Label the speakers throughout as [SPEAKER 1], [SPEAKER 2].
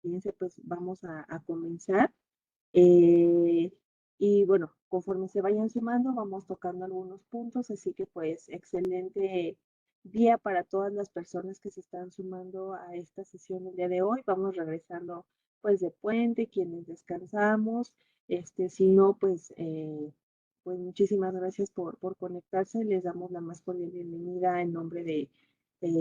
[SPEAKER 1] experiencia, pues vamos a comenzar. Eh, y bueno, conforme se vayan sumando, vamos tocando algunos puntos, así que pues excelente día para todas las personas que se están sumando a esta sesión el día de hoy. Vamos regresando pues de puente, quienes descansamos, si no, pues muchísimas gracias por conectarse. Les damos la más cordial bienvenida en nombre de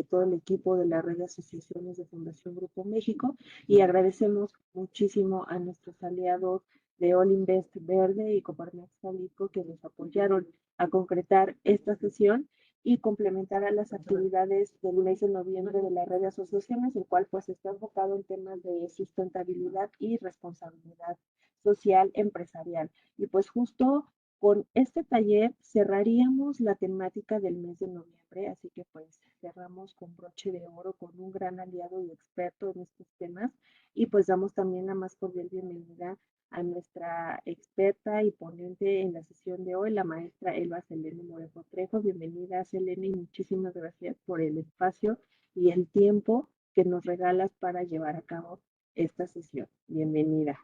[SPEAKER 1] todo el equipo de la red de asociaciones de Fundación Grupo México y agradecemos muchísimo a nuestros aliados de All Invest Verde y Coparmex Jalisco que nos apoyaron a concretar esta sesión y complementar a las actividades del mes de noviembre de la red de asociaciones, el cual pues está enfocado en temas de sustentabilidad y responsabilidad social empresarial. Y pues justo con este taller cerraríamos la temática del mes de noviembre, así que pues cerramos con broche de oro con un gran aliado y experto en estos temas y pues damos también la más cordial bienvenida a nuestra experta y ponente en la sesión de hoy, la maestra Elba Selene Morejo Trejo. Bienvenida, Selene, y muchísimas gracias por el espacio y el tiempo que nos regalas para llevar a cabo esta sesión. Bienvenida.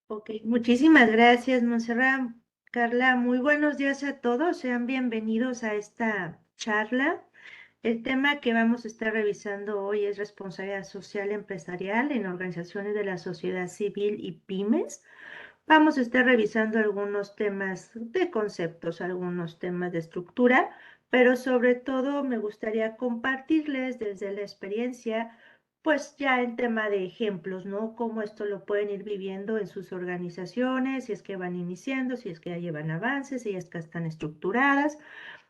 [SPEAKER 2] Ok, muchísimas gracias, Montserrat. Carla, muy buenos días a todos. Sean bienvenidos a esta charla. El tema que vamos a estar revisando hoy es responsabilidad social empresarial en organizaciones de la sociedad civil y pymes. Vamos a estar revisando algunos temas de conceptos, algunos temas de estructura, pero sobre todo me gustaría compartirles desde la experiencia, pues ya en tema de ejemplos, ¿no? Cómo esto lo pueden ir viviendo en sus organizaciones, si es que van iniciando, si es que ya llevan avances, si es que están estructuradas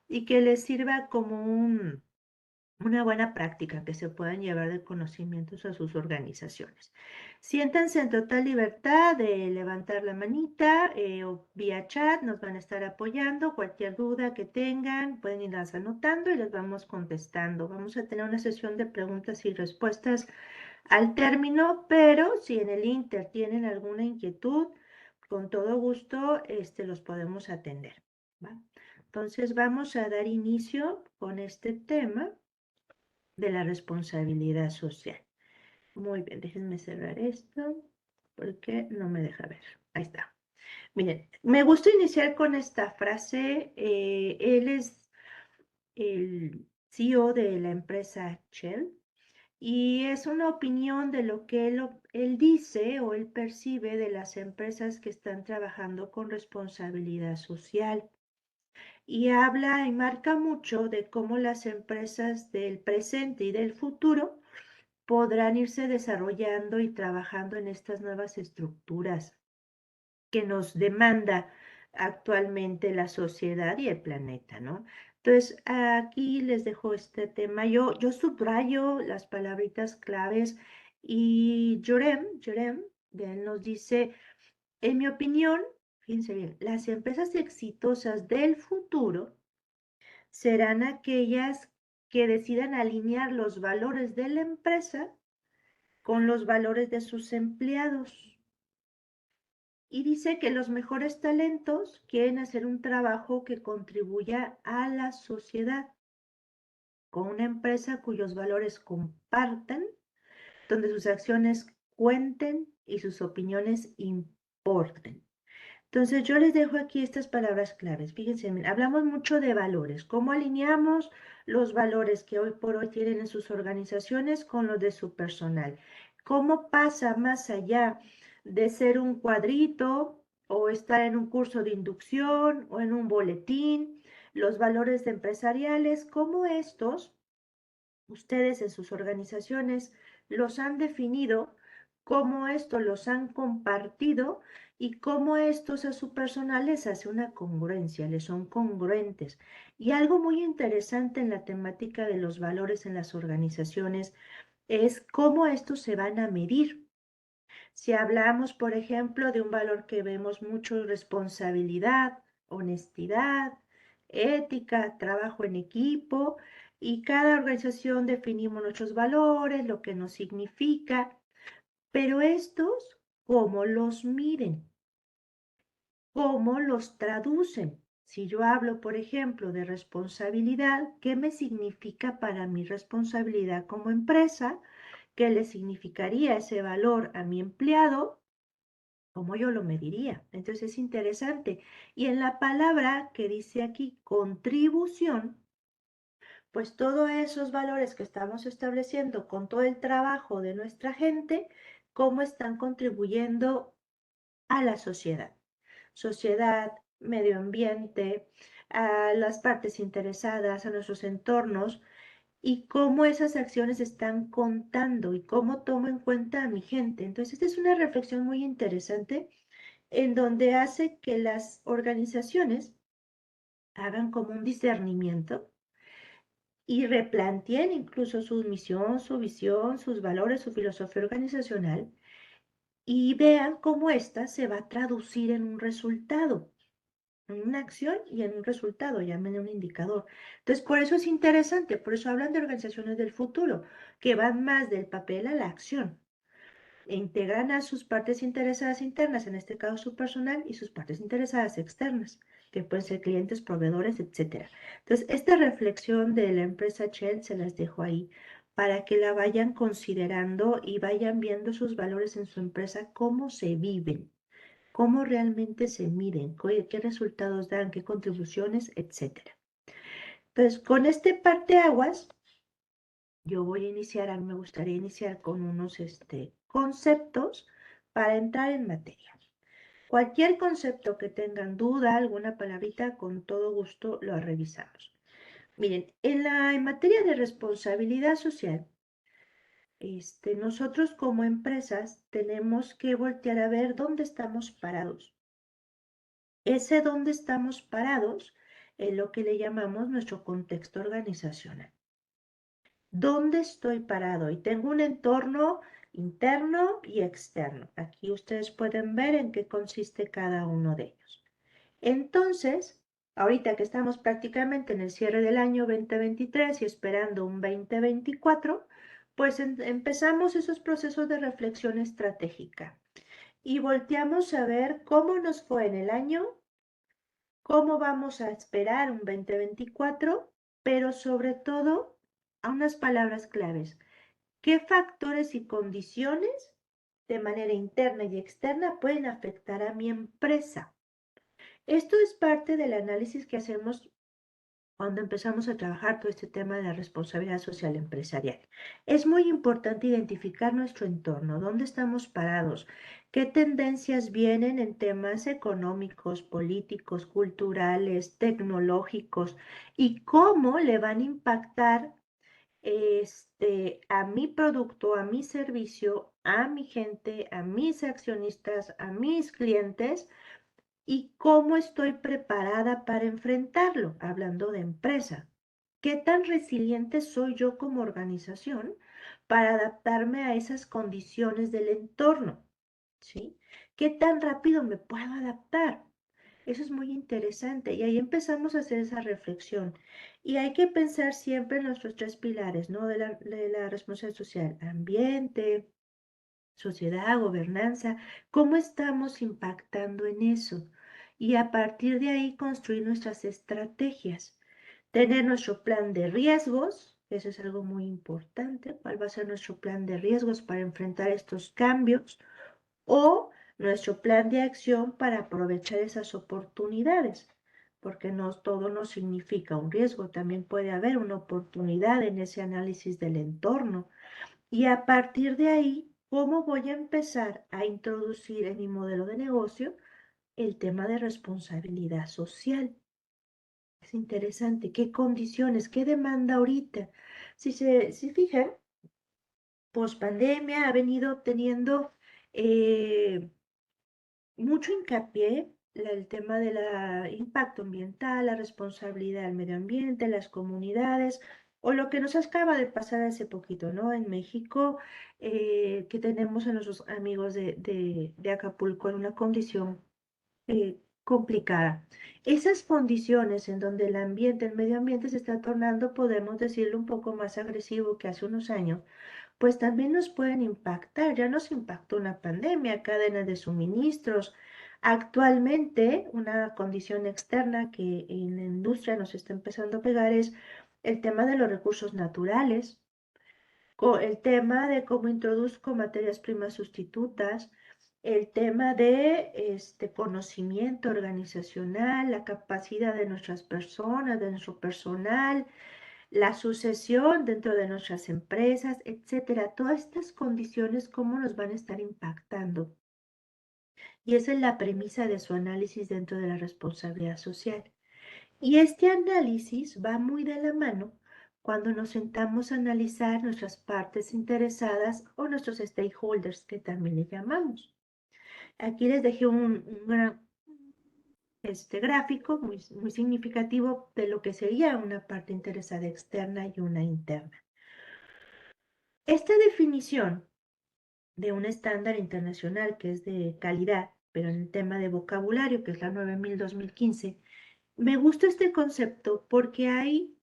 [SPEAKER 2] y que les sirva como una buena práctica que se puedan llevar de conocimientos a sus organizaciones. Siéntanse en total libertad de levantar la manita o vía chat, nos van a estar apoyando. Cualquier duda que tengan, pueden irlas anotando y les vamos contestando. Vamos a tener una sesión de preguntas y respuestas al término, pero si en el Inter tienen alguna inquietud, con todo gusto los podemos atender, ¿va? Entonces vamos a dar inicio con este tema de la responsabilidad social. Muy bien, déjenme cerrar esto porque no me deja ver. Ahí está. Miren, me gusta iniciar con esta frase. Él es el CEO de la empresa Shell y es una opinión de lo que él dice o él percibe de las empresas que están trabajando con responsabilidad social. Y habla y marca mucho de cómo las empresas del presente y del futuro podrán irse desarrollando y trabajando en estas nuevas estructuras que nos demanda actualmente la sociedad y el planeta, ¿no? Entonces, aquí les dejo este tema. Yo subrayo las palabritas claves y Jorem, bien, nos dice, en mi opinión, fíjense bien, las empresas exitosas del futuro serán aquellas que decidan alinear los valores de la empresa con los valores de sus empleados. Y dice que los mejores talentos quieren hacer un trabajo que contribuya a la sociedad, con una empresa cuyos valores compartan, donde sus acciones cuenten y sus opiniones importen. Entonces yo les dejo aquí estas palabras claves. Fíjense, hablamos mucho de valores. ¿Cómo alineamos los valores que hoy por hoy tienen en sus organizaciones con los de su personal? ¿Cómo pasa más allá de ser un cuadrito o estar en un curso de inducción o en un boletín? Los valores empresariales, ¿cómo estos ustedes en sus organizaciones los han definido, cómo esto los han compartido y cómo estos a su personal les hace una congruencia, les son congruentes? Y algo muy interesante en la temática de los valores en las organizaciones es cómo estos se van a medir. Si hablamos, por ejemplo, de un valor que vemos mucho, responsabilidad, honestidad, ética, trabajo en equipo, y cada organización definimos nuestros valores, lo que nos significa, pero estos, ¿cómo los miden? ¿Cómo los traducen? Si yo hablo, por ejemplo, de responsabilidad, ¿qué me significa para mi responsabilidad como empresa? qué le significaría ese valor a mi empleado, cómo yo lo mediría. Entonces es interesante. Y en la palabra que dice aquí, contribución, pues todos esos valores que estamos estableciendo con todo el trabajo de nuestra gente, cómo están contribuyendo a la sociedad, medio ambiente, a las partes interesadas, a nuestros entornos, y cómo esas acciones están contando y cómo tomo en cuenta a mi gente. Entonces, esta es una reflexión muy interesante en donde hace que las organizaciones hagan como un discernimiento y replanteen incluso su misión, su visión, sus valores, su filosofía organizacional y vean cómo ésta se va a traducir en un resultado, en una acción y en un resultado, llamen un indicador. Entonces, por eso es interesante, por eso hablan de organizaciones del futuro, que van más del papel a la acción e integran a sus partes interesadas internas, en este caso su personal, y sus partes interesadas externas, que pueden ser clientes, proveedores, etcétera. Entonces, esta reflexión de la empresa Shell se las dejo ahí para que la vayan considerando y vayan viendo sus valores en su empresa, cómo se viven, cómo realmente se miden, qué resultados dan, qué contribuciones, etcétera. Entonces, con este parteaguas, yo voy a iniciar, a mí me gustaría iniciar con unos conceptos para entrar en materia. Cualquier concepto que tengan duda, alguna palabrita, con todo gusto lo revisamos. Miren, en materia de responsabilidad social, nosotros como empresas tenemos que voltear a ver dónde estamos parados. Ese dónde estamos parados es lo que le llamamos nuestro contexto organizacional. ¿Dónde estoy parado? Y tengo un entorno interno y externo. Aquí ustedes pueden ver en qué consiste cada uno de ellos. Entonces, ahorita que estamos prácticamente en el cierre del año 2023 y esperando un 2024, pues empezamos esos procesos de reflexión estratégica y volteamos a ver cómo nos fue en el año, cómo vamos a esperar un 2024, pero sobre todo a unas palabras claves. ¿Qué factores y condiciones de manera interna y externa pueden afectar a mi empresa? Esto es parte del análisis que hacemos cuando empezamos a trabajar todo este tema de la responsabilidad social empresarial. Es muy importante identificar nuestro entorno, dónde estamos parados, qué tendencias vienen en temas económicos, políticos, culturales, tecnológicos y cómo le van a impactar a mi producto, a mi servicio, a mi gente, a mis accionistas, a mis clientes y cómo estoy preparada para enfrentarlo, hablando de empresa. ¿Qué tan resiliente soy yo como organización para adaptarme a esas condiciones del entorno? ¿Sí? ¿Qué tan rápido me puedo adaptar? Eso es muy interesante y ahí empezamos a hacer esa reflexión. Y hay que pensar siempre en nuestros tres pilares, ¿no? De la responsabilidad social, ambiente, sociedad, gobernanza, ¿cómo estamos impactando en eso? Y a partir de ahí construir nuestras estrategias, tener nuestro plan de riesgos, eso es algo muy importante, cuál va a ser nuestro plan de riesgos para enfrentar estos cambios o nuestro plan de acción para aprovechar esas oportunidades, porque no todo no significa un riesgo, también puede haber una oportunidad en ese análisis del entorno. Y a partir de ahí, ¿cómo voy a empezar a introducir en mi modelo de negocio el tema de responsabilidad social? Es interesante, ¿qué condiciones, qué demanda ahorita? Si fijan, post pandemia ha venido teniendo mucho hincapié el tema del impacto ambiental, la responsabilidad del medio ambiente, las comunidades, o lo que nos acaba de pasar hace poquito, ¿no? En México, que tenemos a nuestros amigos de Acapulco en una condición complicada. Esas condiciones en donde el ambiente, el medio ambiente se está tornando, podemos decirlo, un poco más agresivo que hace unos años, pues también nos pueden impactar. Ya nos impactó una pandemia, cadenas de suministros. Actualmente, una condición externa que en la industria nos está empezando a pegar es el tema de los recursos naturales. el tema de cómo introduzco materias primas sustitutas, el tema de conocimiento organizacional, la capacidad de nuestras personas, de nuestro personal, la sucesión dentro de nuestras empresas, etcétera. Todas estas condiciones, cómo nos van a estar impactando. Y esa es la premisa de su análisis dentro de la responsabilidad social. Y este análisis va muy de la mano cuando nos sentamos a analizar nuestras partes interesadas o nuestros stakeholders, que también le llamamos. Aquí les dejé un gráfico muy significativo de lo que sería una parte interesada externa y una interna. Esta definición de un estándar internacional que es de calidad, pero en el tema de vocabulario, que es la 9000-2015, me gusta este concepto porque hay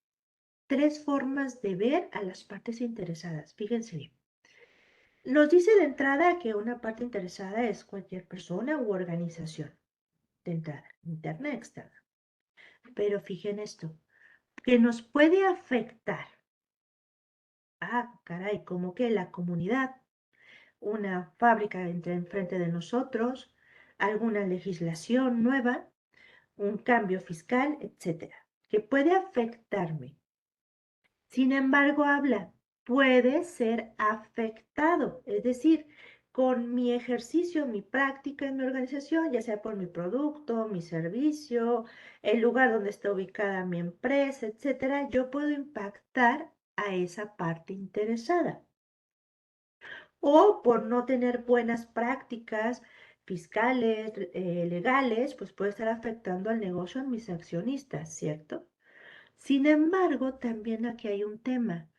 [SPEAKER 2] tres formas de ver a las partes interesadas. Fíjense bien. Nos dice de entrada que una parte interesada es cualquier persona u organización. De entrada, interna, externa. Pero fíjense esto, que nos puede afectar. Ah, caray, como que la comunidad, una fábrica entre enfrente de nosotros, alguna legislación nueva, un cambio fiscal, etcétera, que puede afectarme. Sin embargo, habla, puede ser afectado, es decir, con mi ejercicio, mi práctica en mi organización, ya sea por mi producto, mi servicio, el lugar donde está ubicada mi empresa, etcétera, yo puedo impactar a esa parte interesada. O por no tener buenas prácticas fiscales, legales, pues puede estar afectando al negocio a mis accionistas, ¿cierto? Sin embargo, también aquí hay un tema,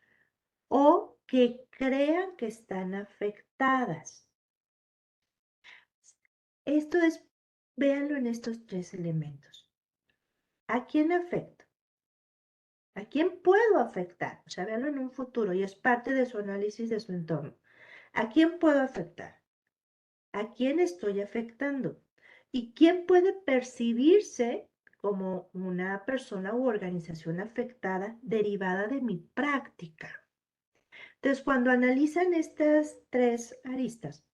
[SPEAKER 2] o que crean que están afectadas. Esto es, véanlo en estos tres elementos. ¿A quién afecto? ¿A quién puedo afectar? O sea, véanlo en un futuro y es parte de su análisis de su entorno. ¿A quién puedo afectar? ¿A quién estoy afectando? ¿Y quién puede percibirse como una persona u organización afectada derivada de mi práctica? Entonces, cuando analizan estas tres aristas,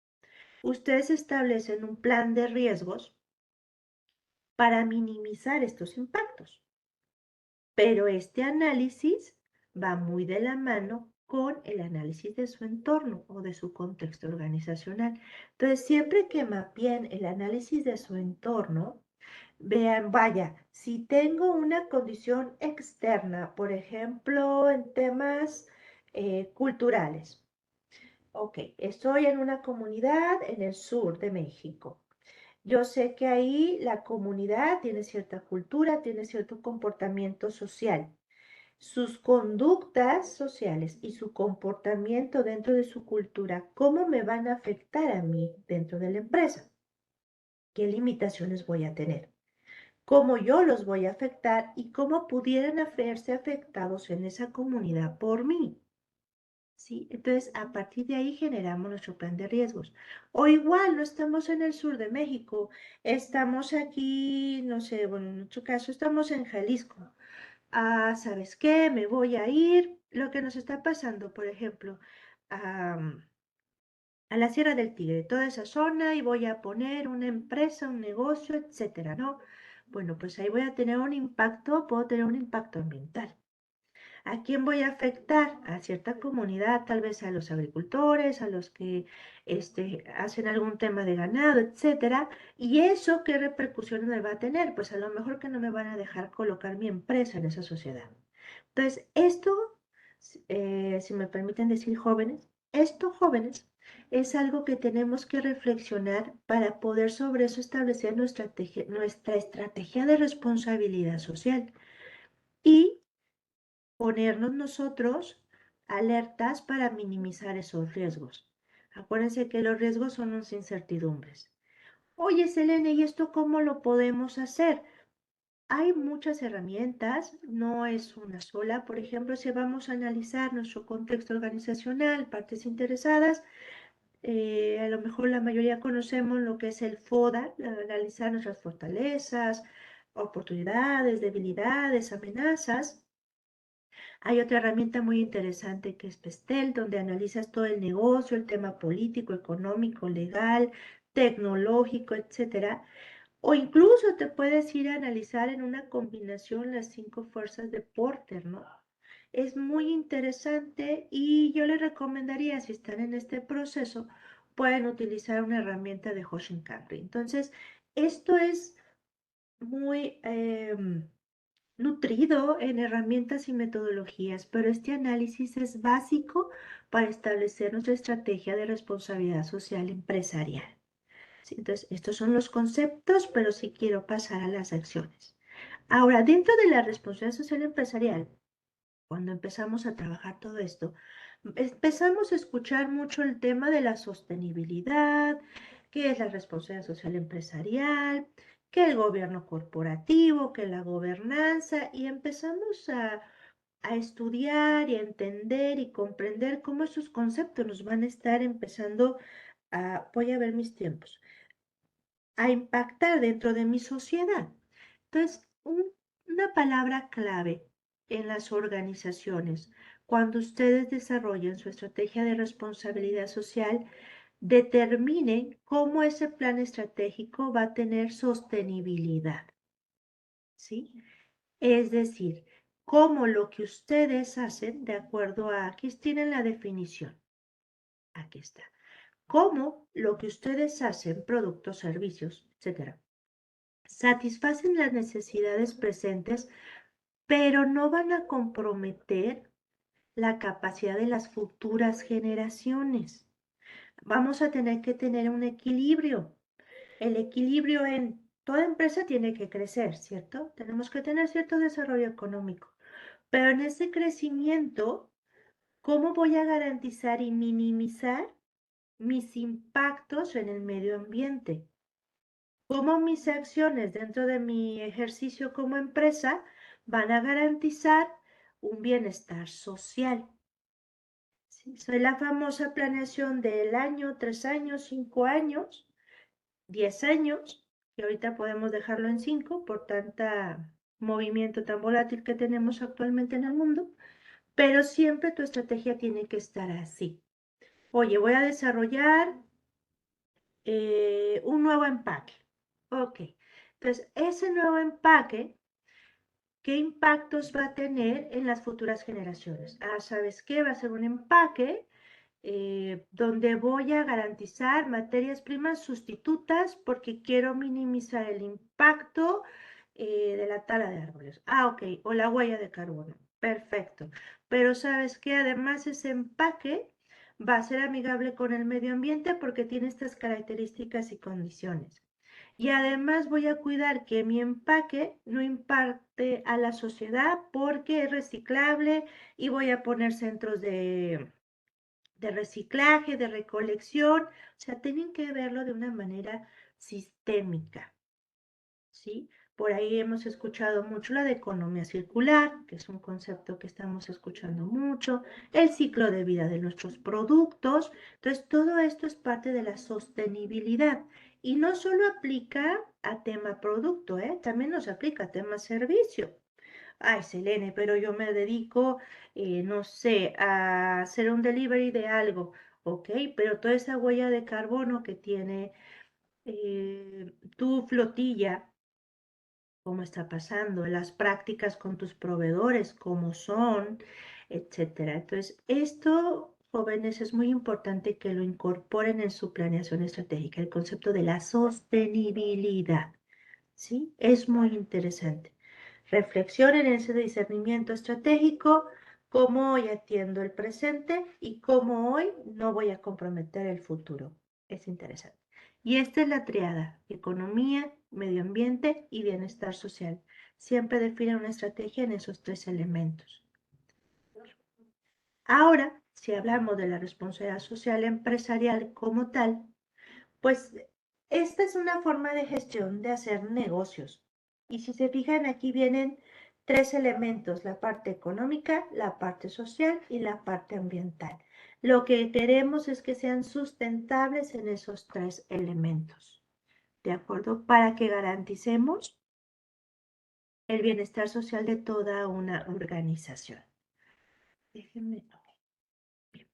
[SPEAKER 2] ustedes establecen un plan de riesgos para minimizar estos impactos. Pero este análisis va muy de la mano con el análisis de su entorno o de su contexto organizacional. Entonces, siempre que mapeen el análisis de su entorno, vean, vaya, si tengo una condición externa, por ejemplo, en temas culturales. Ok, estoy en una comunidad en el sur de México. Yo sé que ahí la comunidad tiene cierta cultura, tiene cierto comportamiento social. Sus conductas sociales y su comportamiento dentro de su cultura, ¿cómo me van a afectar a mí dentro de la empresa? ¿Qué limitaciones voy a tener? ¿Cómo yo los voy a afectar y cómo pudieran verse afectados en esa comunidad por mí? ¿Sí? Entonces, a partir de ahí generamos nuestro plan de riesgos. O igual, no estamos en el sur de México, estamos aquí, no sé, bueno, en nuestro caso estamos en Jalisco. Ah, ¿sabes qué? Me voy a ir. Lo que nos está pasando, por ejemplo, a la Sierra del Tigre, toda esa zona, y voy a poner una empresa, un negocio, etcétera, ¿no? Bueno, pues ahí voy a tener un impacto, puedo tener un impacto ambiental. ¿A quién voy a afectar? A cierta comunidad, tal vez a los agricultores, a los que hacen algún tema de ganado, etcétera. ¿Y eso qué repercusiones me va a tener? Pues a lo mejor que no me van a dejar colocar mi empresa en esa sociedad. Entonces, esto, si me permiten decir jóvenes, esto jóvenes es algo que tenemos que reflexionar para poder sobre eso establecer nuestra estrategia de responsabilidad social. Y ponernos nosotros alertas para minimizar esos riesgos. Acuérdense que los riesgos son unas incertidumbres. Oye, Selene, ¿y esto cómo lo podemos hacer? Hay muchas herramientas, no es una sola. Por ejemplo, si vamos a analizar nuestro contexto organizacional, partes interesadas, a lo mejor la mayoría conocemos lo que es el FODA, analizar nuestras fortalezas, oportunidades, debilidades, amenazas. Hay otra herramienta muy interesante que es Pestel, donde analizas todo el negocio, el tema político, económico, legal, tecnológico, etcétera. O incluso te puedes ir a analizar en una combinación las 5 fuerzas de Porter, ¿no? Es muy interesante y yo les recomendaría, si están en este proceso, pueden utilizar una herramienta de Hoshinkanri. Entonces, esto es muy nutrido en herramientas y metodologías, pero este análisis es básico para establecer nuestra estrategia de responsabilidad social empresarial. ¿Sí? Entonces, estos son los conceptos, pero sí quiero pasar a las acciones. Ahora, dentro de la responsabilidad social empresarial, cuando empezamos a trabajar todo esto, empezamos a escuchar mucho el tema de la sostenibilidad, qué es la responsabilidad social empresarial, que el gobierno corporativo, que la gobernanza, y empezamos a estudiar y a entender y comprender cómo esos conceptos nos van a estar empezando a, voy a ver mis tiempos, a impactar dentro de mi sociedad. Entonces, una palabra clave en las organizaciones, cuando ustedes desarrollen su estrategia de responsabilidad social, determinen cómo ese plan estratégico va a tener sostenibilidad, ¿sí? Es decir, cómo lo que ustedes hacen, de acuerdo a, aquí tienen la definición, aquí está, cómo lo que ustedes hacen, productos, servicios, etcétera, satisfacen las necesidades presentes, pero no van a comprometer la capacidad de las futuras generaciones. Vamos a tener que tener un equilibrio. El equilibrio en toda empresa tiene que crecer, ¿cierto? Tenemos que tener cierto desarrollo económico. Pero en ese crecimiento, ¿cómo voy a garantizar y minimizar mis impactos en el medio ambiente? ¿Cómo mis acciones dentro de mi ejercicio como empresa van a garantizar un bienestar social? ¿Sí? Soy la famosa planeación del año, 3 años, 5 años, 10 años, que ahorita podemos dejarlo en 5 por tanta movimiento tan volátil que tenemos actualmente en el mundo, pero siempre tu estrategia tiene que estar así. Oye, voy a desarrollar un nuevo empaque. Ok, entonces ese nuevo empaque, ¿qué impactos va a tener en las futuras generaciones? Ah, ¿sabes qué? Va a ser un empaque donde voy a garantizar materias primas sustitutas porque quiero minimizar el impacto de la tala de árboles. Ah, ok, o la huella de carbono. Perfecto. Pero sabes que además ese empaque va a ser amigable con el medio ambiente porque tiene estas características y condiciones. Y además voy a cuidar que mi empaque no impacte a la sociedad porque es reciclable y voy a poner centros de reciclaje, de recolección, o sea, tienen que verlo de una manera sistémica, ¿sí? Por ahí hemos escuchado mucho la de economía circular, que es un concepto que estamos escuchando mucho, el ciclo de vida de nuestros productos. Entonces, todo esto es parte de la sostenibilidad y no solo aplica a tema producto, también nos aplica a tema servicio. Ay, Selene, pero yo me dedico, no sé, a hacer un delivery de algo, ¿ok? Pero toda esa huella de carbono que tiene tu flotilla, cómo está pasando, las prácticas con tus proveedores, cómo son, etcétera. Entonces, esto, jóvenes, es muy importante que lo incorporen en su planeación estratégica, el concepto de la sostenibilidad, ¿sí? Es muy interesante. Reflexionen en ese discernimiento estratégico, cómo hoy atiendo el presente y cómo hoy no voy a comprometer el futuro. Es interesante. Y esta es la triada, economía, medio ambiente y bienestar social. Siempre definen una estrategia en esos 3 elementos. Ahora, si hablamos de la responsabilidad social empresarial como tal, pues esta es una forma de gestión de hacer negocios. Y si se fijan, aquí vienen 3 elementos, la parte económica, la parte social y la parte ambiental. Lo que queremos es que sean sustentables en esos 3 elementos, ¿de acuerdo? Para que garanticemos el bienestar social de toda una organización. déjenme. Bien.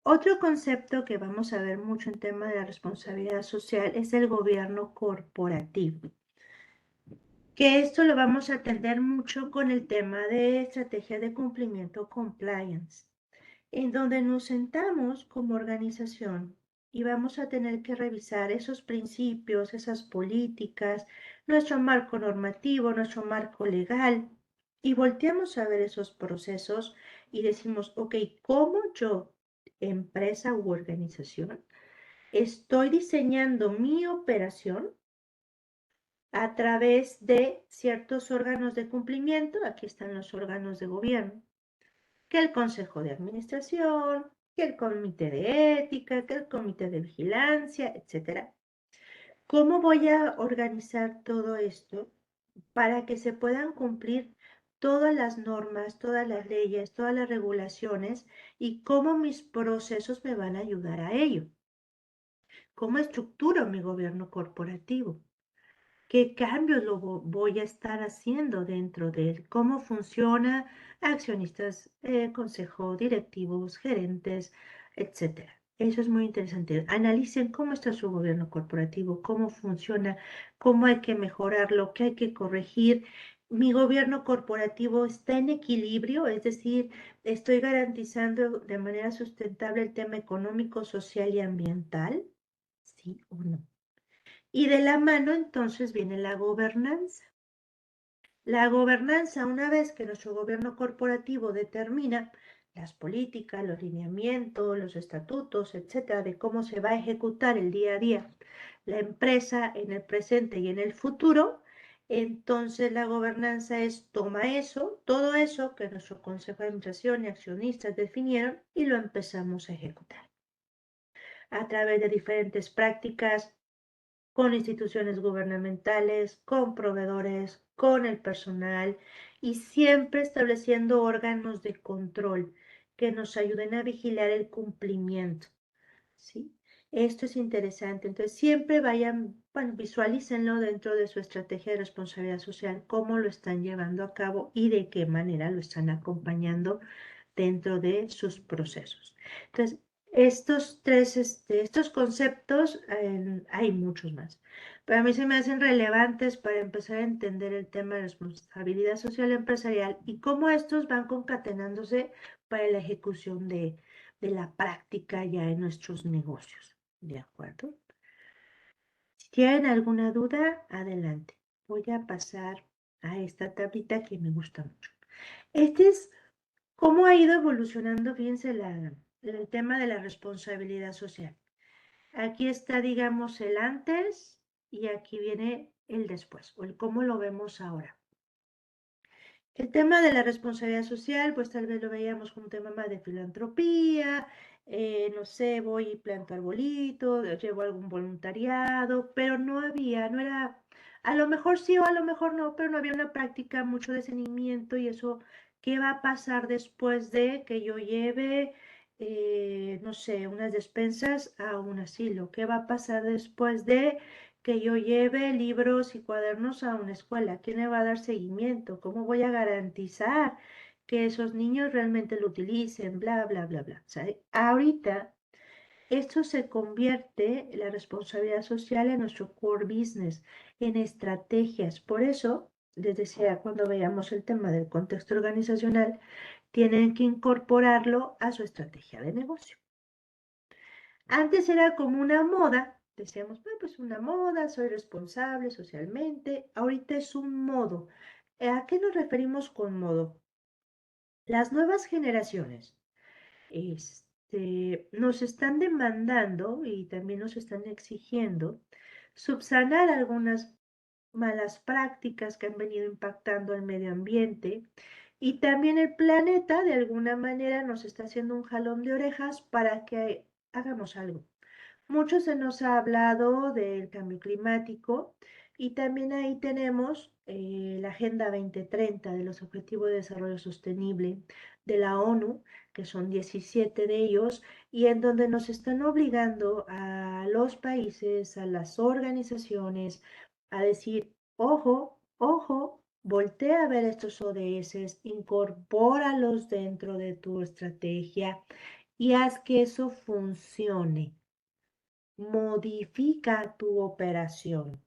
[SPEAKER 2] Otro concepto que vamos a ver mucho en tema de la responsabilidad social es el gobierno corporativo, que esto lo vamos a atender mucho con el tema de estrategia de cumplimiento compliance, en donde nos sentamos como organización y vamos a tener que revisar esos principios, esas políticas, nuestro marco normativo, nuestro marco legal, y volteamos a ver esos procesos y decimos, ok, ¿cómo yo, empresa u organización, estoy diseñando mi operación a través de ciertos órganos de cumplimiento? Aquí están los órganos de gobierno, que el Consejo de Administración, que el Comité de Ética, que el Comité de Vigilancia, etcétera. ¿Cómo voy a organizar todo esto para que se puedan cumplir todas las normas, todas las leyes, todas las regulaciones y cómo mis procesos me van a ayudar a ello? ¿Cómo estructuro mi gobierno corporativo? ¿Qué cambios voy a estar haciendo dentro de él? ¿Cómo funciona accionistas, consejo, directivos, gerentes, etcétera? Eso es muy interesante. Analicen cómo está su gobierno corporativo, cómo funciona, cómo hay que mejorarlo, qué hay que corregir. Mi gobierno corporativo está en equilibrio, es decir, estoy garantizando de manera sustentable el tema económico, social y ambiental, ¿sí o no? Y de la mano entonces viene la gobernanza. La gobernanza, una vez que nuestro gobierno corporativo determina las políticas, los lineamientos, los estatutos, etcétera, de cómo se va a ejecutar el día a día la empresa en el presente y en el futuro, entonces la gobernanza toma eso, todo eso que nuestro Consejo de Administración y accionistas definieron y lo empezamos a ejecutar a través de diferentes prácticas con instituciones gubernamentales, con proveedores, con el personal y siempre estableciendo órganos de control que nos ayuden a vigilar el cumplimiento, ¿sí? Esto es interesante. Entonces, siempre vayan, bueno, visualícenlo dentro de su estrategia de responsabilidad social, cómo lo están llevando a cabo y de qué manera lo están acompañando dentro de sus procesos. Entonces, estos conceptos, hay muchos más, pero a mí se me hacen relevantes para empezar a entender el tema de responsabilidad social empresarial y cómo estos van concatenándose para la ejecución de la práctica ya en nuestros negocios. ¿De acuerdo? Si tienen alguna duda, adelante. Voy a pasar a esta tablita que me gusta mucho. Este es cómo ha ido evolucionando, fíjense, el tema de la responsabilidad social. Aquí está, digamos, el antes y aquí viene el después, o el cómo lo vemos ahora. El tema de la responsabilidad social, pues tal vez lo veíamos como un tema más de filantropía, no sé, voy y planto arbolitos, llevo algún voluntariado, pero no era, a lo mejor sí o a lo mejor no, pero no había una práctica mucho de seguimiento y eso, ¿qué va a pasar después de que yo lleve, no sé, unas despensas a un asilo? ¿Qué va a pasar después de que yo lleve libros y cuadernos a una escuela? ¿Quién le va a dar seguimiento? ¿Cómo voy a garantizar que esos niños realmente lo utilicen? Bla, bla, bla, bla. O sea, ahorita esto se convierte, la responsabilidad social, en nuestro core business, en estrategias. Por eso, les decía, cuando veamos el tema del contexto organizacional, tienen que incorporarlo a su estrategia de negocio. Antes era como una moda, decíamos, bueno, pues una moda, soy responsable socialmente. Ahorita es un modo. ¿A qué nos referimos con modo? Las nuevas generaciones nos están demandando y también nos están exigiendo subsanar algunas malas prácticas que han venido impactando al medio ambiente y también el planeta de alguna manera nos está haciendo un jalón de orejas para que hagamos algo. Mucho se nos ha hablado del cambio climático y también ahí tenemos la Agenda 2030 de los Objetivos de Desarrollo Sostenible de la ONU, que son 17 de ellos, y en donde nos están obligando a los países, a las organizaciones, a decir, ojo, ojo, voltea a ver estos ODS, incorpóralos dentro de tu estrategia y haz que eso funcione. Modifica tu operación,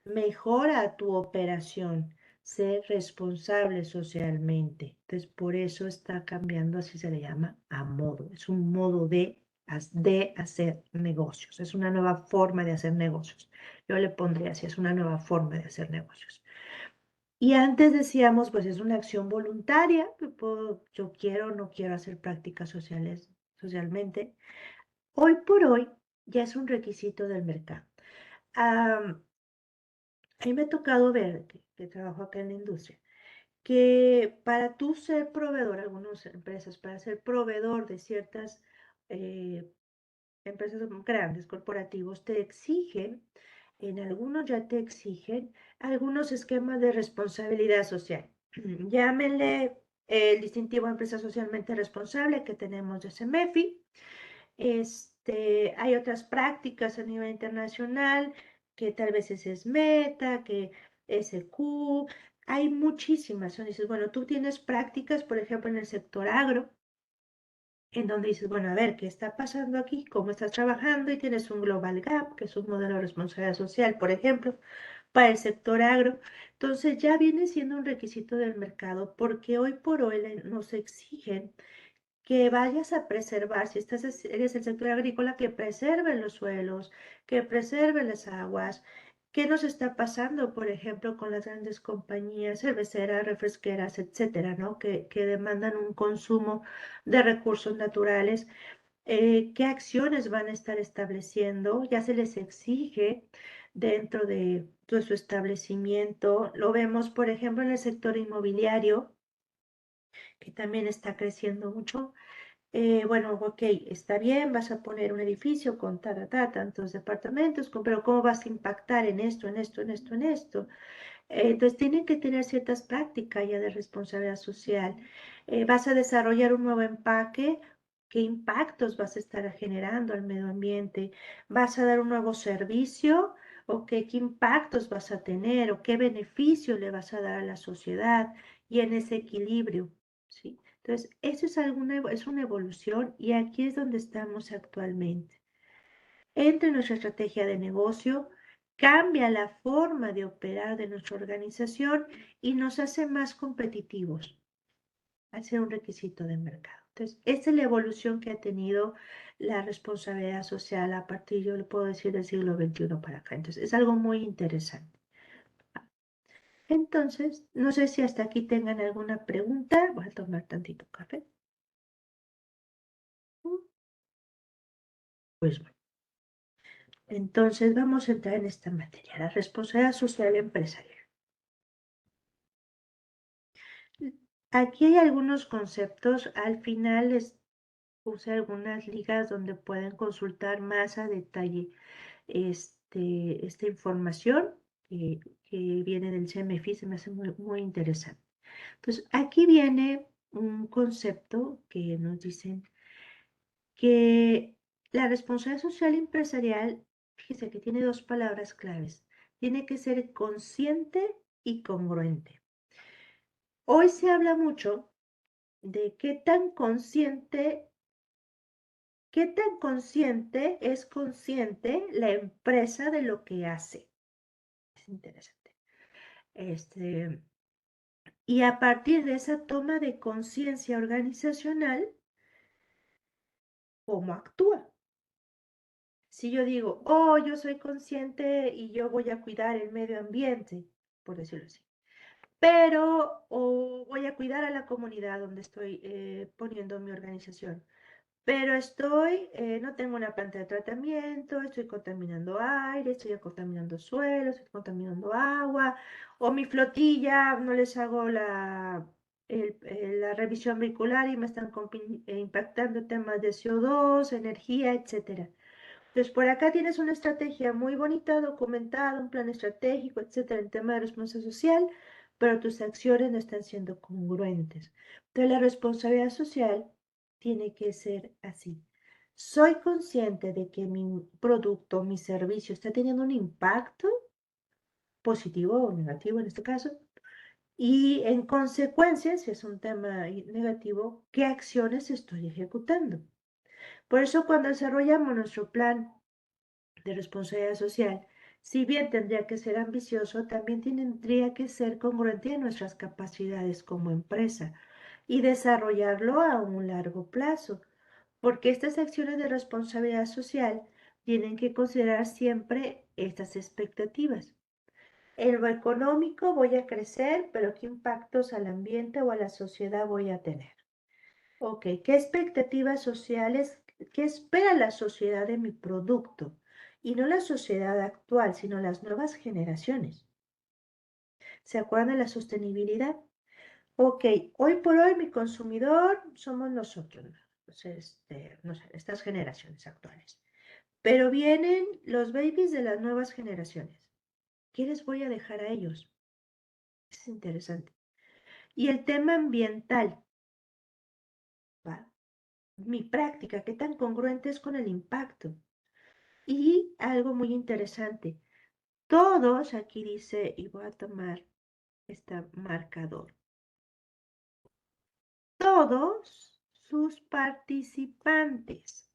[SPEAKER 2] mejora tu operación, sé responsable socialmente. Entonces, por eso está cambiando, así se le llama, a modo. Es un modo de hacer negocios, es una nueva forma de hacer negocios. Yo le pondría así, es una nueva forma de hacer negocios. Y antes decíamos, pues es una acción voluntaria, yo quiero o no quiero hacer prácticas sociales socialmente. Hoy por hoy ya es un requisito del mercado. A mí me ha tocado ver, que trabajo acá en la industria, que para tú ser proveedor, algunas empresas, para ser proveedor de ciertas eh, empresas grandes, corporativos, te exigen, en algunos ya te exigen algunos esquemas de responsabilidad social. Llámenle el distintivo de empresa socialmente responsable que tenemos de CEMEFI. Hay otras prácticas a nivel internacional, que tal vez es Meta, que SQ, hay muchísimas. Dices, bueno, tú tienes prácticas, por ejemplo, en el sector agro, en donde dices, bueno, a ver, ¿qué está pasando aquí? ¿Cómo estás trabajando? Y tienes un Global Gap, que es un modelo de responsabilidad social, por ejemplo, para el sector agro. Entonces ya viene siendo un requisito del mercado, porque hoy por hoy nos exigen que vayas a preservar, si eres el sector agrícola, que preserve los suelos, que preserve las aguas. ¿Qué nos está pasando, por ejemplo, con las grandes compañías cerveceras, refresqueras, etcétera, ¿no? Que demandan un consumo de recursos naturales? ¿Qué acciones van a estar estableciendo? Ya se les exige dentro de su establecimiento. Lo vemos, por ejemplo, en el sector inmobiliario, que también está creciendo mucho. Bueno, ok, está bien, vas a poner un edificio con tantos departamentos, pero ¿cómo vas a impactar en esto, en esto, en esto, en esto? Entonces tienen que tener ciertas prácticas ya de responsabilidad social. Vas a desarrollar un nuevo empaque. ¿Qué impactos vas a estar generando al medio ambiente? ¿Vas a dar un nuevo servicio? ¿O qué impactos vas a tener? ¿O qué beneficio le vas a dar a la sociedad? Y en ese equilibrio, ¿sí? Entonces, eso es una evolución y aquí es donde estamos actualmente. Entre nuestra estrategia de negocio, cambia la forma de operar de nuestra organización y nos hace más competitivos, hace un requisito del mercado. Entonces, esta es la evolución que ha tenido la responsabilidad social a partir, yo le puedo decir, del siglo XXI para acá. Entonces, es algo muy interesante. Entonces, no sé si hasta aquí tengan alguna pregunta. Voy a tomar tantito café. Pues bueno. Entonces vamos a entrar en esta materia, la responsabilidad social empresarial. Aquí hay algunos conceptos, al final les puse algunas ligas donde pueden consultar más a detalle esta información que viene del CMFI, se me hace muy, muy interesante. Entonces, aquí viene un concepto que nos dicen que la responsabilidad social empresarial, fíjese que tiene dos palabras claves. Tiene que ser consciente y congruente. Hoy se habla mucho de qué tan consciente es consciente la empresa de lo que hace. Es interesante. Y a partir de esa toma de conciencia organizacional, ¿cómo actúa? Si yo digo, oh, yo soy consciente y yo voy a cuidar el medio ambiente, por decirlo así, pero o voy a cuidar a la comunidad donde estoy poniendo mi organización, pero no tengo una planta de tratamiento, estoy contaminando aire, estoy contaminando suelo, estoy contaminando agua, o mi flotilla, no les hago la revisión vehicular y me están impactando temas de CO2, energía, etcétera. Entonces, por acá tienes una estrategia muy bonita, documentada, un plan estratégico, etcétera, en tema de responsabilidad social, pero tus acciones no están siendo congruentes. Entonces, la responsabilidad social tiene que ser así. Soy consciente de que mi producto, mi servicio está teniendo un impacto positivo o negativo en este caso, Y en consecuencia, si es un tema negativo, ¿qué acciones estoy ejecutando? Por eso cuando desarrollamos nuestro plan de responsabilidad social, si bien tendría que ser ambicioso, también tendría que ser congruente en nuestras capacidades como empresa y desarrollarlo a un largo plazo, porque estas acciones de responsabilidad social tienen que considerar siempre estas expectativas. En lo económico voy a crecer, pero ¿qué impactos al ambiente o a la sociedad voy a tener? Ok, ¿qué expectativas sociales, qué espera la sociedad de mi producto? Y no la sociedad actual, sino las nuevas generaciones. ¿Se acuerdan de la sostenibilidad? Ok, hoy por hoy mi consumidor somos nosotros, no sé, estas generaciones actuales. Pero vienen los babies de las nuevas generaciones. ¿Qué les voy a dejar a ellos? Es interesante. Y el tema ambiental, ¿va? Mi práctica, ¿qué tan congruente es con el impacto? Y algo muy interesante, todos, aquí dice, y voy a tomar este marcador, todos sus participantes,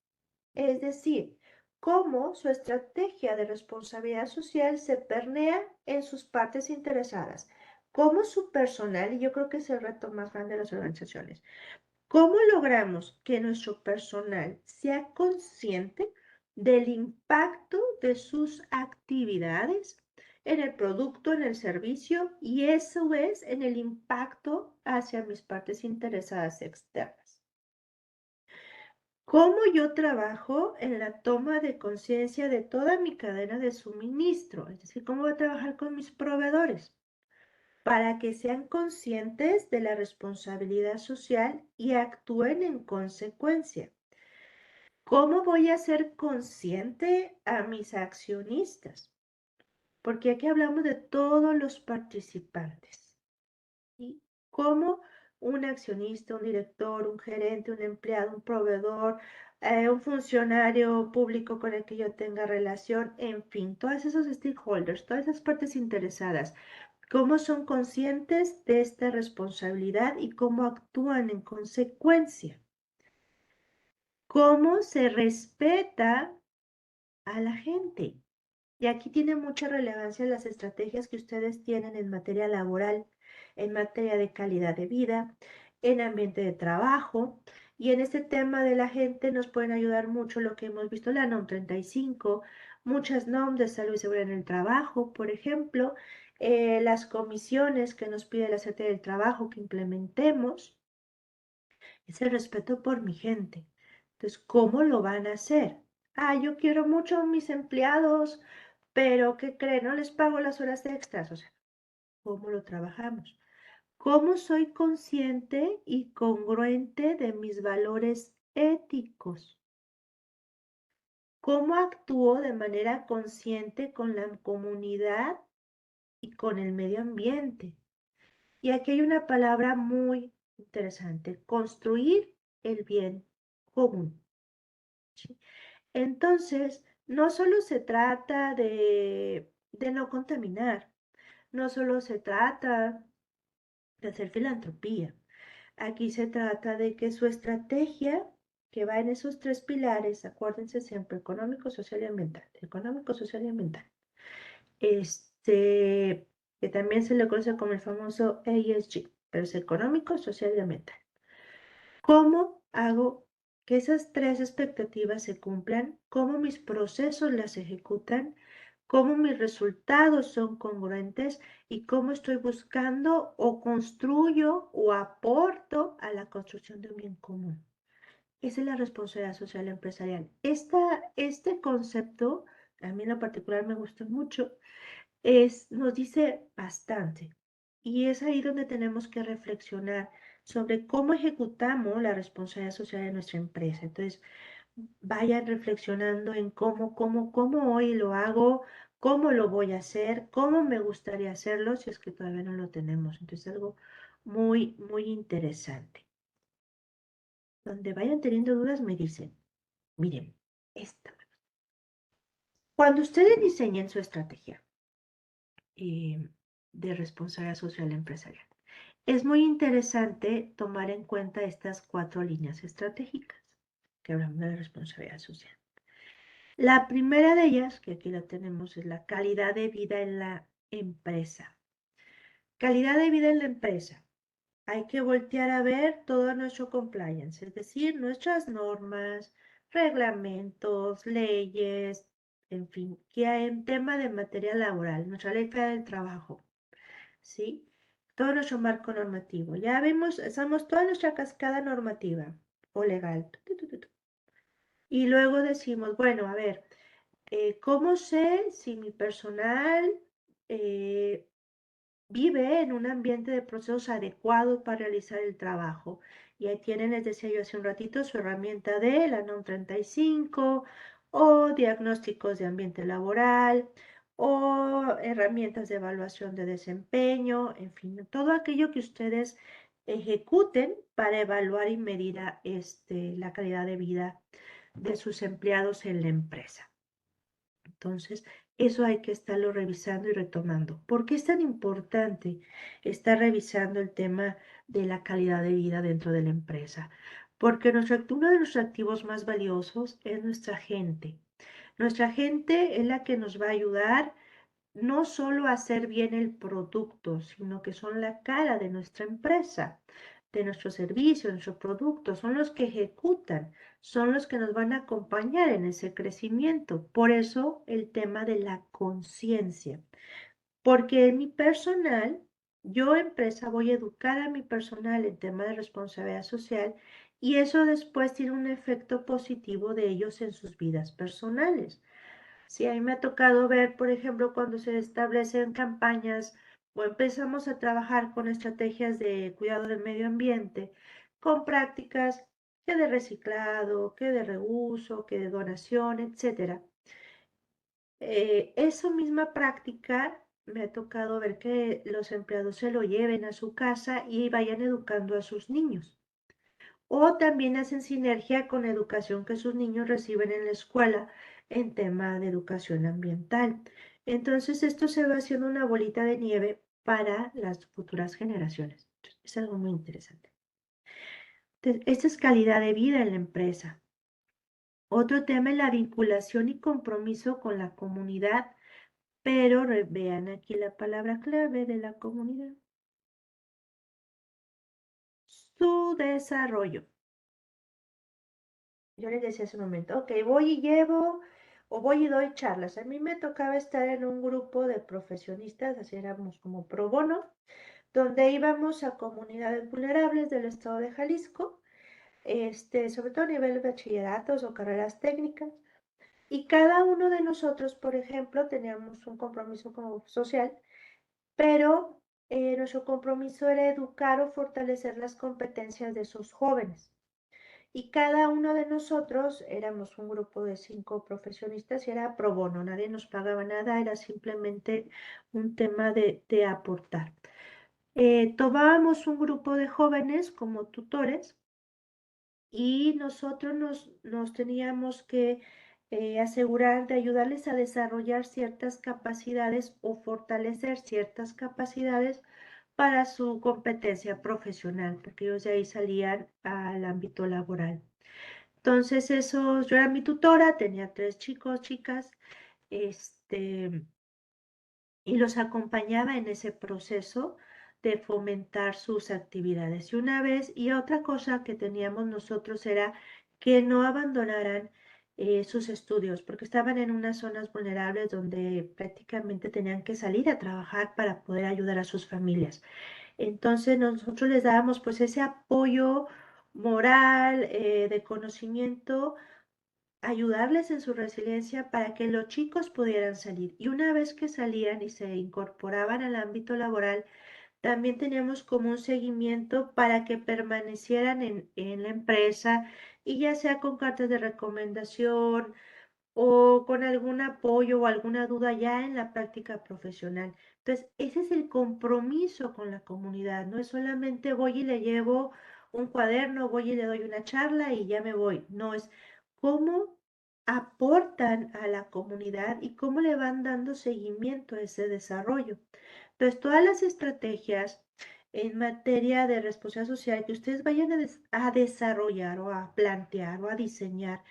[SPEAKER 2] es decir, cómo su estrategia de responsabilidad social se permea en sus partes interesadas, cómo su personal, y yo creo que es el reto más grande de las organizaciones, ¿cómo logramos que nuestro personal sea consciente del impacto de sus actividades en el producto, en el servicio y eso es en el impacto hacia mis partes interesadas externas? ¿Cómo yo trabajo en la toma de conciencia de toda mi cadena de suministro? Es decir, ¿cómo voy a trabajar con mis proveedores? Para que sean conscientes de la responsabilidad social y actúen en consecuencia. ¿Cómo voy a ser consciente a mis accionistas? Porque aquí hablamos de todos los participantes. ¿Sí? ¿Cómo un accionista, un director, un gerente, un empleado, un proveedor, un funcionario público con el que yo tenga relación, en fin, todos esos stakeholders, todas esas partes interesadas, cómo son conscientes de esta responsabilidad y cómo actúan en consecuencia? ¿Cómo se respeta a la gente? Y aquí tiene mucha relevancia las estrategias que ustedes tienen en materia laboral, en materia de calidad de vida, en ambiente de trabajo. Y en este tema de la gente nos pueden ayudar mucho lo que hemos visto, la NOM 35, muchas NOM de salud y seguridad en el trabajo, por ejemplo, las comisiones que nos pide la Secretaría del Trabajo que implementemos. Es el respeto por mi gente. Entonces, ¿cómo lo van a hacer? Ah, yo quiero mucho a mis empleados, pero ¿qué creen? No les pago las horas extras. O sea, ¿cómo lo trabajamos? ¿Cómo soy consciente y congruente de mis valores éticos? ¿Cómo actúo de manera consciente con la comunidad y con el medio ambiente? Y aquí hay una palabra muy interesante, construir el bien común. ¿Sí? Entonces, no solo se trata de no contaminar, no solo se trata de hacer filantropía. Aquí se trata de que su estrategia, que va en esos tres pilares, acuérdense siempre, económico, social y ambiental, económico, social y ambiental, que también se le conoce como el famoso ESG, pero es económico, social y ambiental. ¿Cómo hago que esas tres expectativas se cumplan? ¿Cómo mis procesos las ejecutan? ¿Cómo mis resultados son congruentes? ¿Y cómo estoy buscando o construyo o aporto a la construcción de un bien común? Esa es la responsabilidad social empresarial. Este concepto, a mí en lo particular me gusta mucho, nos dice bastante. Y es ahí donde tenemos que reflexionar sobre cómo ejecutamos la responsabilidad social de nuestra empresa. Entonces, vayan reflexionando en cómo hoy lo hago, cómo lo voy a hacer, cómo me gustaría hacerlo, si es que todavía no lo tenemos. Entonces, algo muy, muy interesante. Donde vayan teniendo dudas, me dicen, miren, esta. Cuando ustedes diseñen su estrategia, de responsabilidad social empresarial. es muy interesante tomar en cuenta estas 4 líneas estratégicas que hablamos de la responsabilidad social. La primera de ellas, que aquí la tenemos, es la calidad de vida en la empresa. Calidad de vida en la empresa. Hay que voltear a ver todo nuestro compliance, es decir, nuestras normas, reglamentos, leyes, en fin, que hay en tema de materia laboral, nuestra ley federal del trabajo, ¿sí? Todo nuestro marco normativo. Ya vemos, hacemos toda nuestra cascada normativa o legal. Y luego decimos, bueno, a ver, ¿cómo sé si mi personal vive en un ambiente de procesos adecuados para realizar el trabajo? Y ahí tienen, les decía yo hace un ratito, su herramienta de la NOM 35 o diagnósticos de ambiente laboral o herramientas de evaluación de desempeño, en fin, todo aquello que ustedes ejecuten para evaluar y medir la calidad de vida de sus empleados en la empresa. Entonces, eso hay que estarlo revisando y retomando. ¿Por qué es tan importante estar revisando el tema de la calidad de vida dentro de la empresa? Porque uno de los activos más valiosos es nuestra gente. Nuestra gente es la que nos va a ayudar no solo a hacer bien el producto, sino que son la cara de nuestra empresa, de nuestro servicio, de nuestro producto, son los que ejecutan, son los que nos van a acompañar en ese crecimiento. Por eso el tema de la conciencia, porque en mi personal, yo empresa voy a educar a mi personal en tema de responsabilidad social y eso después tiene un efecto positivo de ellos en sus vidas personales. Sí, a mí me ha tocado ver, por ejemplo, cuando se establecen campañas o empezamos a trabajar con estrategias de cuidado del medio ambiente, con prácticas que de reciclado, que de reuso, que de donación, etcétera. Esa misma práctica me ha tocado ver que los empleados se lo lleven a su casa y vayan educando a sus niños. O también hacen sinergia con la educación que sus niños reciben en la escuela en tema de educación ambiental. Entonces esto se va haciendo una bolita de nieve para las futuras generaciones. Es algo muy interesante. Entonces, esta es calidad de vida en la empresa. Otro tema es la vinculación y compromiso con la comunidad, pero vean aquí la palabra clave de la comunidad. Su desarrollo. Yo les decía hace un momento, ok, voy y llevo o voy y doy charlas. A mí me tocaba estar en un grupo de profesionistas, así éramos como pro bono, donde íbamos a comunidades vulnerables del estado de Jalisco, sobre todo a nivel de bachilleratos o carreras técnicas. Y cada uno de nosotros, por ejemplo, teníamos un compromiso como social, pero nuestro compromiso era educar o fortalecer las competencias de esos jóvenes. Y cada uno de nosotros éramos un grupo de 5 profesionistas y era pro bono, nadie nos pagaba nada, era simplemente un tema de aportar. Tomábamos un grupo de jóvenes como tutores y nosotros nos teníamos que asegurar de ayudarles a desarrollar ciertas capacidades o fortalecer ciertas capacidades para su competencia profesional, porque ellos de ahí salían al ámbito laboral. Entonces, yo era mi tutora, tenía 3 chicos, chicas, este, y los acompañaba en ese proceso de fomentar sus actividades. Y otra cosa que teníamos nosotros era que no abandonaran sus estudios, porque estaban en unas zonas vulnerables donde prácticamente tenían que salir a trabajar para poder ayudar a sus familias. Entonces nosotros les dábamos pues ese apoyo moral, de conocimiento, ayudarles en su resiliencia para que los chicos pudieran salir. Y una vez que salían y se incorporaban al ámbito laboral, también teníamos como un seguimiento para que permanecieran en la empresa y ya sea con cartas de recomendación o con algún apoyo o alguna duda ya en la práctica profesional. Entonces, ese es el compromiso con la comunidad, no es solamente voy y le llevo un cuaderno, voy y le doy una charla y ya me voy. No, es cómo aportan a la comunidad y cómo le van dando seguimiento a ese desarrollo. Entonces, todas las estrategias en materia de responsabilidad social que ustedes vayan a desarrollar o a plantear o a diseñar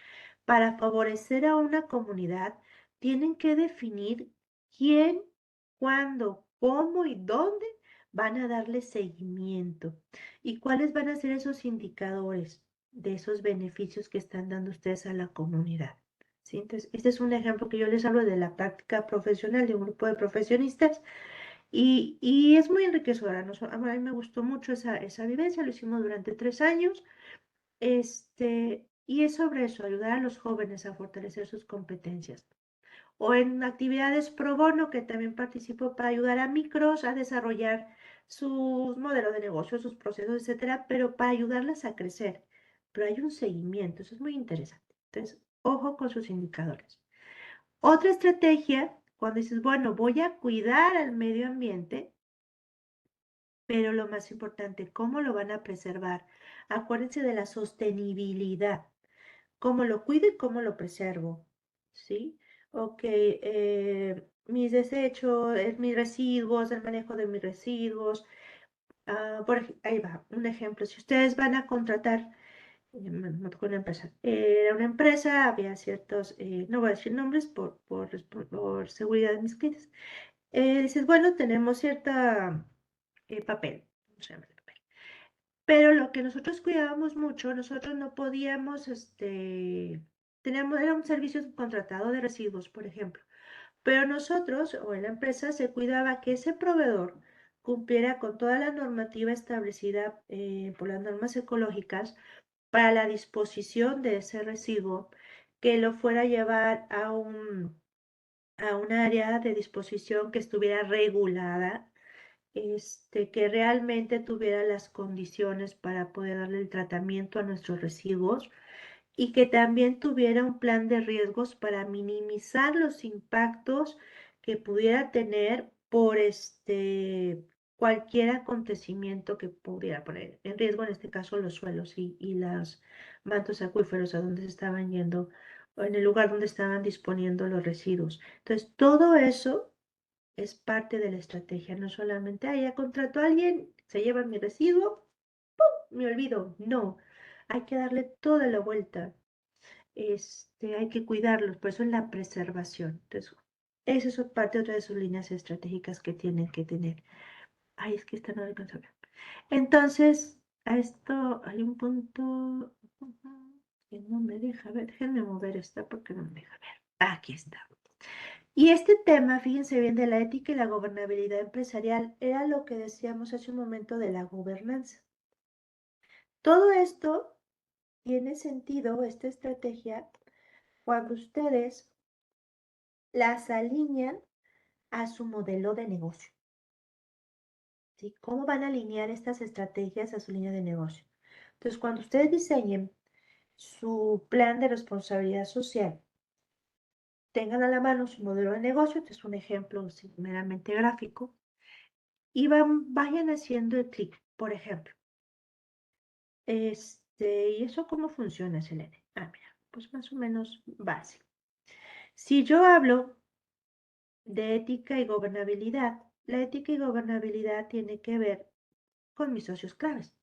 [SPEAKER 2] para favorecer a una comunidad, tienen que definir quién, cuándo, cómo y dónde van a darle seguimiento y cuáles van a ser esos indicadores de esos beneficios que están dando ustedes a la comunidad. ¿Sí? Entonces, este es un ejemplo que yo les hablo de la práctica profesional de un grupo de profesionistas y es muy enriquecedora. A mí me gustó mucho esa vivencia, lo hicimos durante 3 años. Y es sobre eso, ayudar a los jóvenes a fortalecer sus competencias. O en actividades pro bono, que también participo para ayudar a micros a desarrollar sus modelos de negocio, sus procesos, etcétera, pero para ayudarlas a crecer. Pero hay un seguimiento, eso es muy interesante. Entonces, ojo con sus indicadores. Otra estrategia, cuando dices, bueno, voy a cuidar al medio ambiente, pero lo más importante, ¿cómo lo van a preservar? Acuérdense de la sostenibilidad. Cómo lo cuido y cómo lo preservo, ¿sí? Ok, mis desechos, mis residuos, el manejo de mis residuos. Ahí va, un ejemplo. Si ustedes van a contratar, me tocó una empresa. Era una empresa, había ciertos, no voy a decir nombres por seguridad de mis clientes. Dices, bueno, tenemos cierta papel, no sé, papel. Pero lo que nosotros cuidábamos mucho, nosotros no podíamos, era un servicio subcontratado de residuos, por ejemplo. Pero nosotros, o en la empresa, se cuidaba que ese proveedor cumpliera con toda la normativa establecida por las normas ecológicas para la disposición de ese residuo, que lo fuera a llevar a un área de disposición que estuviera regulada, que realmente tuviera las condiciones para poder darle el tratamiento a nuestros residuos y que también tuviera un plan de riesgos para minimizar los impactos que pudiera tener por cualquier acontecimiento que pudiera poner en riesgo, en este caso los suelos y los mantos acuíferos a donde se estaban yendo, o en el lugar donde estaban disponiendo los residuos. Entonces, todo eso es parte de la estrategia, no solamente, ya contrató a alguien, se lleva mi residuo, me olvido. No, hay que darle toda la vuelta. Hay que cuidarlos, por eso es la preservación. Entonces, esa es parte otra de sus líneas estratégicas que tienen que tener. Ay, es que esta no la alcanzo a ver. Entonces, a esto hay un punto que no me deja ver. Déjenme mover esta porque no me deja ver. Aquí está. Y este tema, fíjense bien, de la ética y la gobernabilidad empresarial, era lo que decíamos hace un momento de la gobernanza. Todo esto tiene sentido, esta estrategia, cuando ustedes las alinean a su modelo de negocio. ¿Sí? ¿Cómo van a alinear estas estrategias a su línea de negocio? Entonces, cuando ustedes diseñen su plan de responsabilidad social, tengan a la mano su modelo de negocio, este es un ejemplo meramente gráfico, y vayan haciendo el clic, por ejemplo. ¿Y eso cómo funciona, Selene? Mira, pues más o menos básico. Si yo hablo de ética y gobernabilidad, la ética y gobernabilidad tiene que ver con mis socios claves.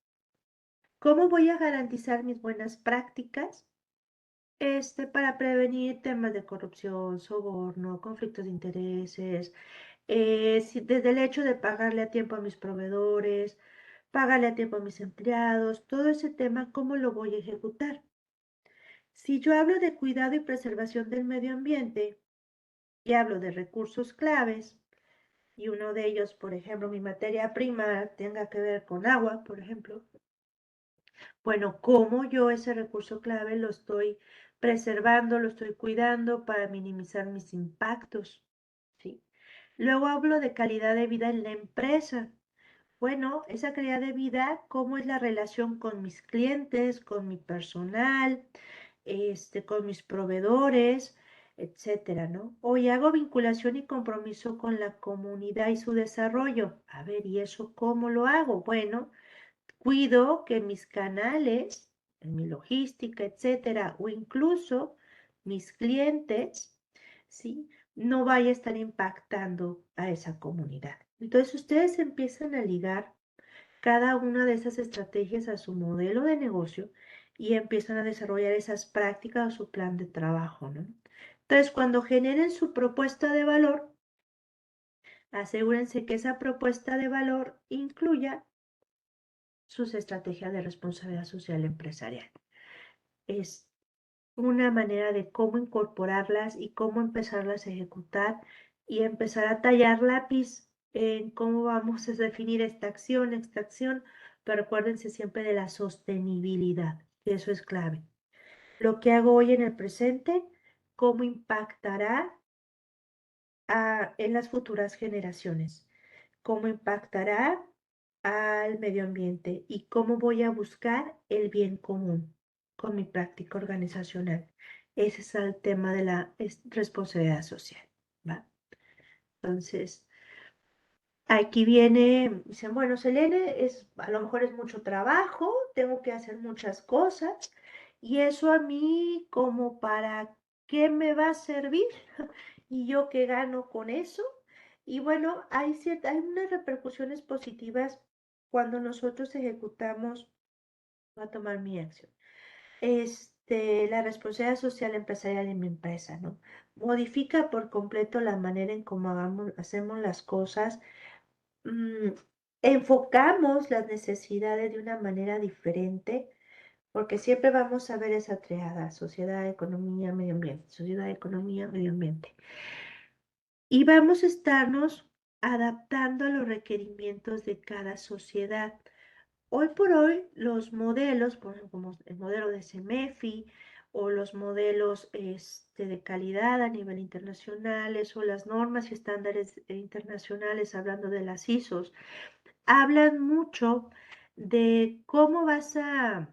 [SPEAKER 2] ¿Cómo voy a garantizar mis buenas prácticas? Para prevenir temas de corrupción, soborno, conflictos de intereses, desde el hecho de pagarle a tiempo a mis proveedores, pagarle a tiempo a mis empleados, todo ese tema, ¿cómo lo voy a ejecutar? Si yo hablo de cuidado y preservación del medio ambiente y hablo de recursos claves, y uno de ellos, por ejemplo, mi materia prima tenga que ver con agua, por ejemplo, bueno, ¿cómo yo ese recurso clave lo estoy preservando, lo estoy cuidando para minimizar mis impactos? ¿Sí? Luego hablo de calidad de vida en la empresa. Bueno, esa calidad de vida, ¿cómo es la relación con mis clientes, con mi personal, con mis proveedores, etcétera, ¿no? Hoy hago vinculación y compromiso con la comunidad y su desarrollo. A ver, ¿y eso cómo lo hago? Bueno, cuido que mis canales, en mi logística, etcétera, o incluso mis clientes, ¿sí? No vaya a estar impactando a esa comunidad. Entonces ustedes empiezan a ligar cada una de esas estrategias a su modelo de negocio y empiezan a desarrollar esas prácticas o su plan de trabajo, ¿no? Entonces, cuando generen su propuesta de valor, asegúrense que esa propuesta de valor incluya sus estrategias de responsabilidad social empresarial. Es una manera de cómo incorporarlas y cómo empezarlas a ejecutar y empezar a tallar lápiz en cómo vamos a definir esta acción, pero acuérdense siempre de la sostenibilidad, que eso es clave. Lo que hago hoy en el presente, cómo impactará en las futuras generaciones, cómo impactará al medio ambiente y cómo voy a buscar el bien común con mi práctica organizacional. Ese es el tema de la responsabilidad social, ¿va? Entonces, aquí viene, dicen, bueno, Selene, a lo mejor es mucho trabajo, tengo que hacer muchas cosas, y eso a mí como para qué me va a servir y yo qué gano con eso. Y bueno, hay unas repercusiones positivas cuando nosotros ejecutamos, voy a tomar mi acción, la responsabilidad social empresarial en mi empresa, ¿no? Modifica por completo la manera en cómo hacemos las cosas, mm, enfocamos las necesidades de una manera diferente, porque siempre vamos a ver esa triada, sociedad, economía, medio ambiente, sociedad, economía, medio ambiente. Y vamos a estarnos adaptando a los requerimientos de cada sociedad. Hoy por hoy, los modelos, por ejemplo, como el modelo de CEMEFI o los modelos de calidad a nivel internacionales o las normas y estándares internacionales, hablando de las ISOs, hablan mucho de cómo vas a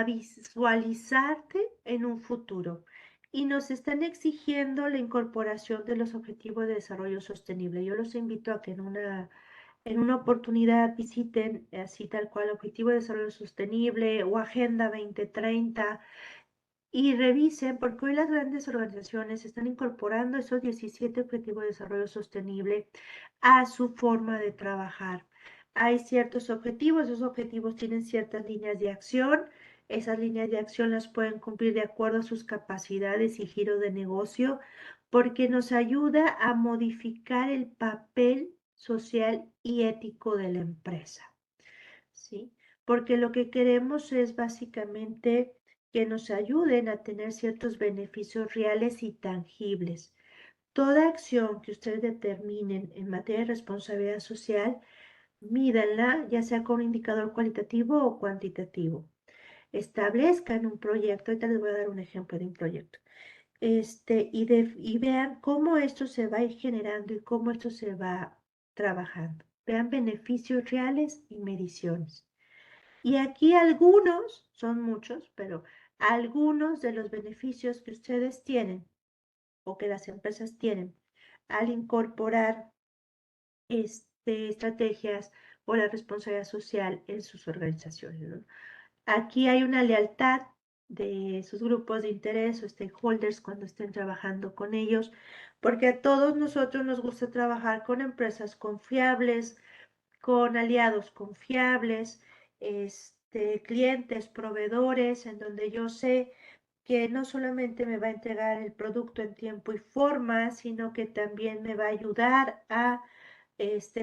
[SPEAKER 2] visualizarte en un futuro. Y nos están exigiendo la incorporación de los objetivos de desarrollo sostenible. Yo los invito a que en una oportunidad visiten así tal cual Objetivo de Desarrollo Sostenible o Agenda 2030 y revisen, porque hoy las grandes organizaciones están incorporando esos 17 Objetivos de Desarrollo Sostenible a su forma de trabajar. Hay ciertos objetivos, esos objetivos tienen ciertas líneas de acción, esas líneas de acción las pueden cumplir de acuerdo a sus capacidades y giro de negocio, porque nos ayuda a modificar el papel social y ético de la empresa, ¿sí? Porque lo que queremos es básicamente que nos ayuden a tener ciertos beneficios reales y tangibles. Toda acción que ustedes determinen en materia de responsabilidad social, mídanla, ya sea con un indicador cualitativo o cuantitativo. Establezcan un proyecto, ahorita les voy a dar un ejemplo de un proyecto, y vean cómo esto se va a ir generando y cómo esto se va trabajando. Vean beneficios reales y mediciones. Y aquí algunos, son muchos, pero algunos de los beneficios que ustedes tienen o que las empresas tienen al incorporar estrategias o la responsabilidad social en sus organizaciones, ¿no? Aquí hay una lealtad de sus grupos de interés o stakeholders cuando estén trabajando con ellos, porque a todos nosotros nos gusta trabajar con empresas confiables, con aliados confiables, clientes, proveedores, en donde yo sé que no solamente me va a entregar el producto en tiempo y forma, sino que también me va a ayudar a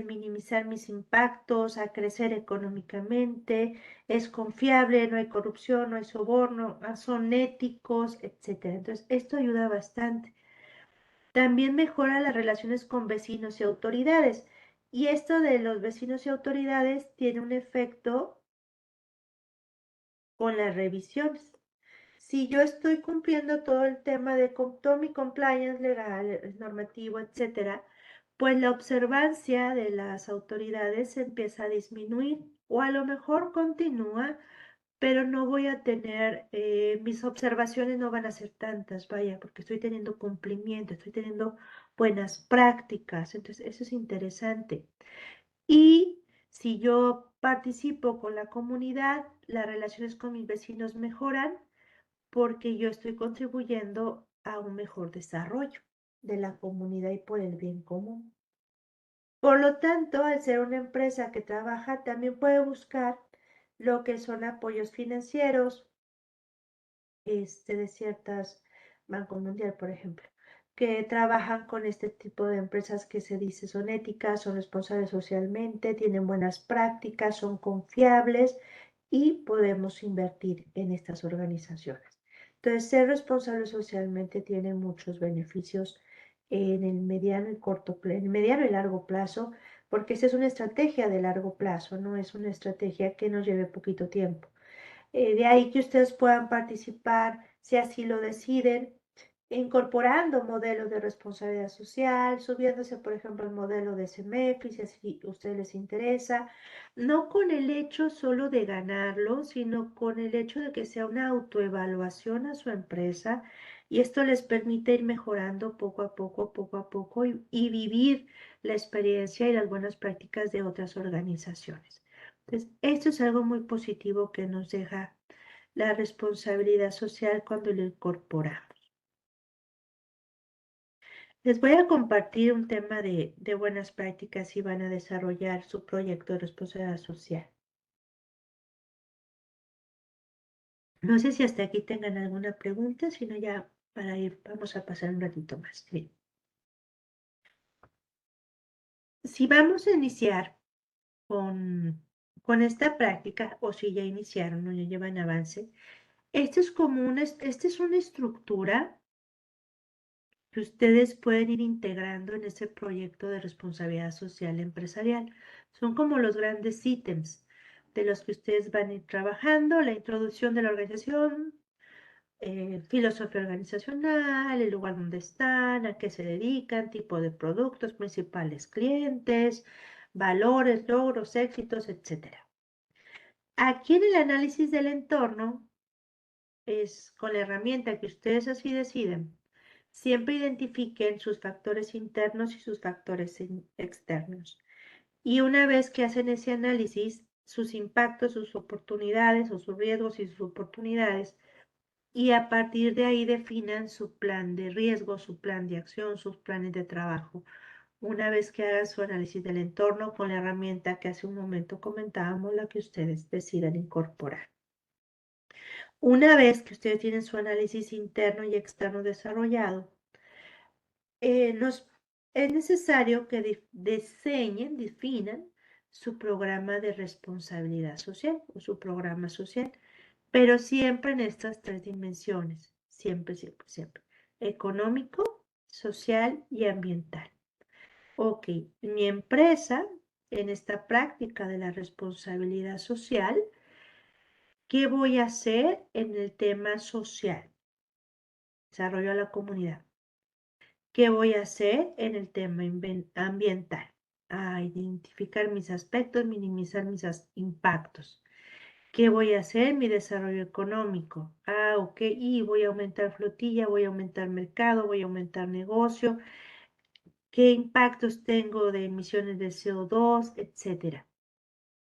[SPEAKER 2] minimizar mis impactos, a crecer económicamente, es confiable, no hay corrupción, no hay soborno, son éticos, etcétera. Entonces, esto ayuda bastante. También mejora las relaciones con vecinos y autoridades. Y esto de los vecinos y autoridades tiene un efecto con las revisiones. Si yo estoy cumpliendo todo el tema de todo mi compliance legal, normativo, etcétera, pues la observancia de las autoridades empieza a disminuir o a lo mejor continúa, pero no voy a tener, mis observaciones no van a ser tantas, vaya, porque estoy teniendo cumplimiento, estoy teniendo buenas prácticas, entonces eso es interesante. Y si yo participo con la comunidad, las relaciones con mis vecinos mejoran porque yo estoy contribuyendo a un mejor desarrollo de la comunidad y por el bien común. Por lo tanto, al ser una empresa que trabaja, también puede buscar lo que son apoyos financieros, de ciertas, Banco Mundial, por ejemplo, que trabajan con este tipo de empresas que se dice son éticas, son responsables socialmente, tienen buenas prácticas, son confiables y podemos invertir en estas organizaciones. Entonces, ser responsable socialmente tiene muchos beneficios en el mediano y en el mediano y largo plazo, porque esta es una estrategia de largo plazo, no es una estrategia que nos lleve poquito tiempo. De ahí que ustedes puedan participar, si así lo deciden, incorporando modelos de responsabilidad social, subiéndose, por ejemplo, el modelo de CEMEFI, si así a ustedes les interesa, no con el hecho solo de ganarlo, sino con el hecho de que sea una autoevaluación a su empresa y esto les permite ir mejorando poco a poco y vivir la experiencia y las buenas prácticas de otras organizaciones. Entonces, esto es algo muy positivo que nos deja la responsabilidad social cuando lo incorporamos. Les voy a compartir un tema de buenas prácticas y van a desarrollar su proyecto de responsabilidad social. No sé si hasta aquí tengan alguna pregunta, sino ya para ir, vamos a pasar un ratito más. Bien. Si vamos a iniciar con esta práctica, o si ya iniciaron o ya llevan avance, esta es una estructura que ustedes pueden ir integrando en ese proyecto de responsabilidad social empresarial. Son como los grandes ítems de los que ustedes van a ir trabajando: la introducción de la organización, filosofía organizacional, el lugar donde están, a qué se dedican, tipo de productos, principales clientes, valores, logros, éxitos, etc. Aquí en el análisis del entorno es con la herramienta que ustedes así deciden. Siempre identifiquen sus factores internos y sus factores externos. Y una vez que hacen ese análisis, sus impactos, sus oportunidades o sus riesgos y sus oportunidades, y a partir de ahí definan su plan de riesgo, su plan de acción, sus planes de trabajo. Una vez que hagan su análisis del entorno con la herramienta que hace un momento comentábamos, la que ustedes decidan incorporar. Una vez que ustedes tienen su análisis interno y externo desarrollado, es necesario que definan su programa de responsabilidad social o su programa social, pero siempre en estas tres dimensiones, siempre, siempre, siempre: económico, social y ambiental. Ok, mi empresa, en esta práctica de la responsabilidad social, ¿qué voy a hacer en el tema social? Desarrollo a la comunidad. ¿Qué voy a hacer en el tema ambiental? A identificar mis aspectos, minimizar mis impactos. ¿Qué voy a hacer en mi desarrollo económico? Ok, y voy a aumentar flotilla, voy a aumentar mercado, voy a aumentar negocio. ¿Qué impactos tengo de emisiones de CO2, etcétera?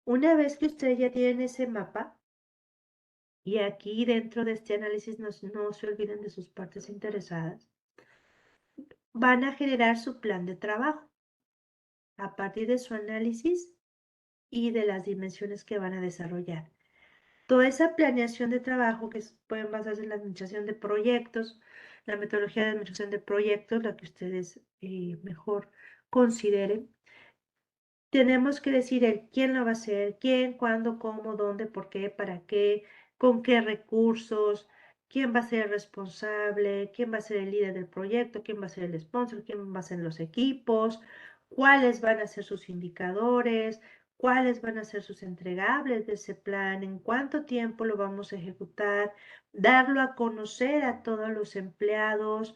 [SPEAKER 2] Una vez que ustedes ya tienen ese mapa, y aquí dentro de este análisis no se olviden de sus partes interesadas, van a generar su plan de trabajo a partir de su análisis y de las dimensiones que van a desarrollar. Toda esa planeación de trabajo que pueden basarse en la administración de proyectos, la metodología de administración de proyectos, la que ustedes mejor consideren. Tenemos que decir el quién lo va a hacer, quién, cuándo, cómo, dónde, por qué, para qué, con qué recursos, quién va a ser el responsable, quién va a ser el líder del proyecto, quién va a ser el sponsor, quién va a ser los equipos, cuáles van a ser sus indicadores, cuáles van a ser sus entregables de ese plan, en cuánto tiempo lo vamos a ejecutar, darlo a conocer a todos los empleados,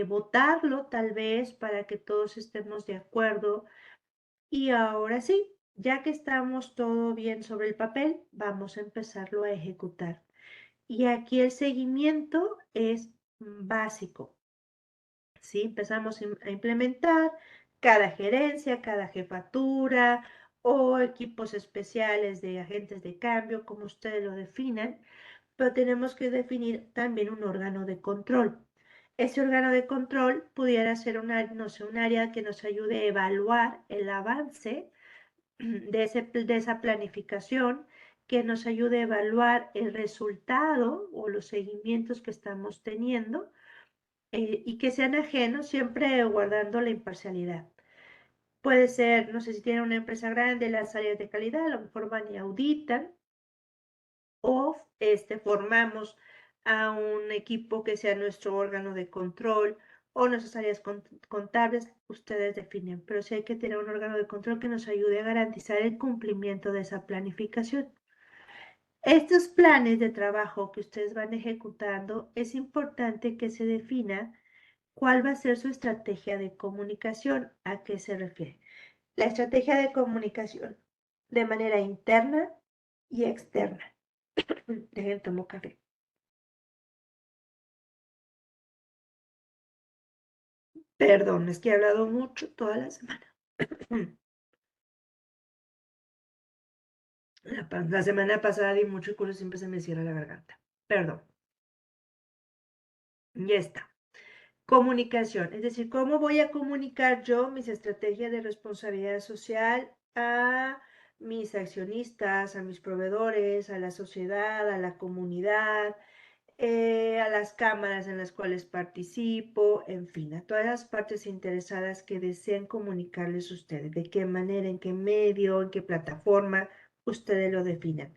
[SPEAKER 2] votarlo tal vez para que todos estemos de acuerdo. Y ahora sí, ya que estamos todo bien sobre el papel, vamos a empezarlo a ejecutar. Y aquí el seguimiento es básico. ¿Sí? Empezamos a implementar cada gerencia, cada jefatura o equipos especiales de agentes de cambio, como ustedes lo definan, pero tenemos que definir también un órgano de control. Ese órgano de control pudiera ser no sé, un área que nos ayude a evaluar el avance de esa planificación, que nos ayude a evaluar el resultado o los seguimientos que estamos teniendo, y que sean ajenos, siempre guardando la imparcialidad. Puede ser, no sé si tienen una empresa grande, las áreas de calidad, a lo mejor van y auditan, o formamos a un equipo que sea nuestro órgano de control o nuestras áreas contables, ustedes definen, pero sí hay que tener un órgano de control que nos ayude a garantizar el cumplimiento de esa planificación. Estos planes de trabajo que ustedes van ejecutando, es importante que se defina cuál va a ser su estrategia de comunicación. ¿A qué se refiere? La estrategia de comunicación de manera interna y externa. Dejen tomo café. Perdón, es que he hablado mucho toda la semana. La semana pasada di mucho y siempre se me cierra la garganta. Perdón. Ya está. Comunicación, es decir, ¿cómo voy a comunicar yo mis estrategias de responsabilidad social a mis accionistas, a mis proveedores, a la sociedad, a la comunidad, a las cámaras en las cuales participo, en fin, a todas las partes interesadas que deseen comunicarles a ustedes, de qué manera, en qué medio, en qué plataforma, ustedes lo definan?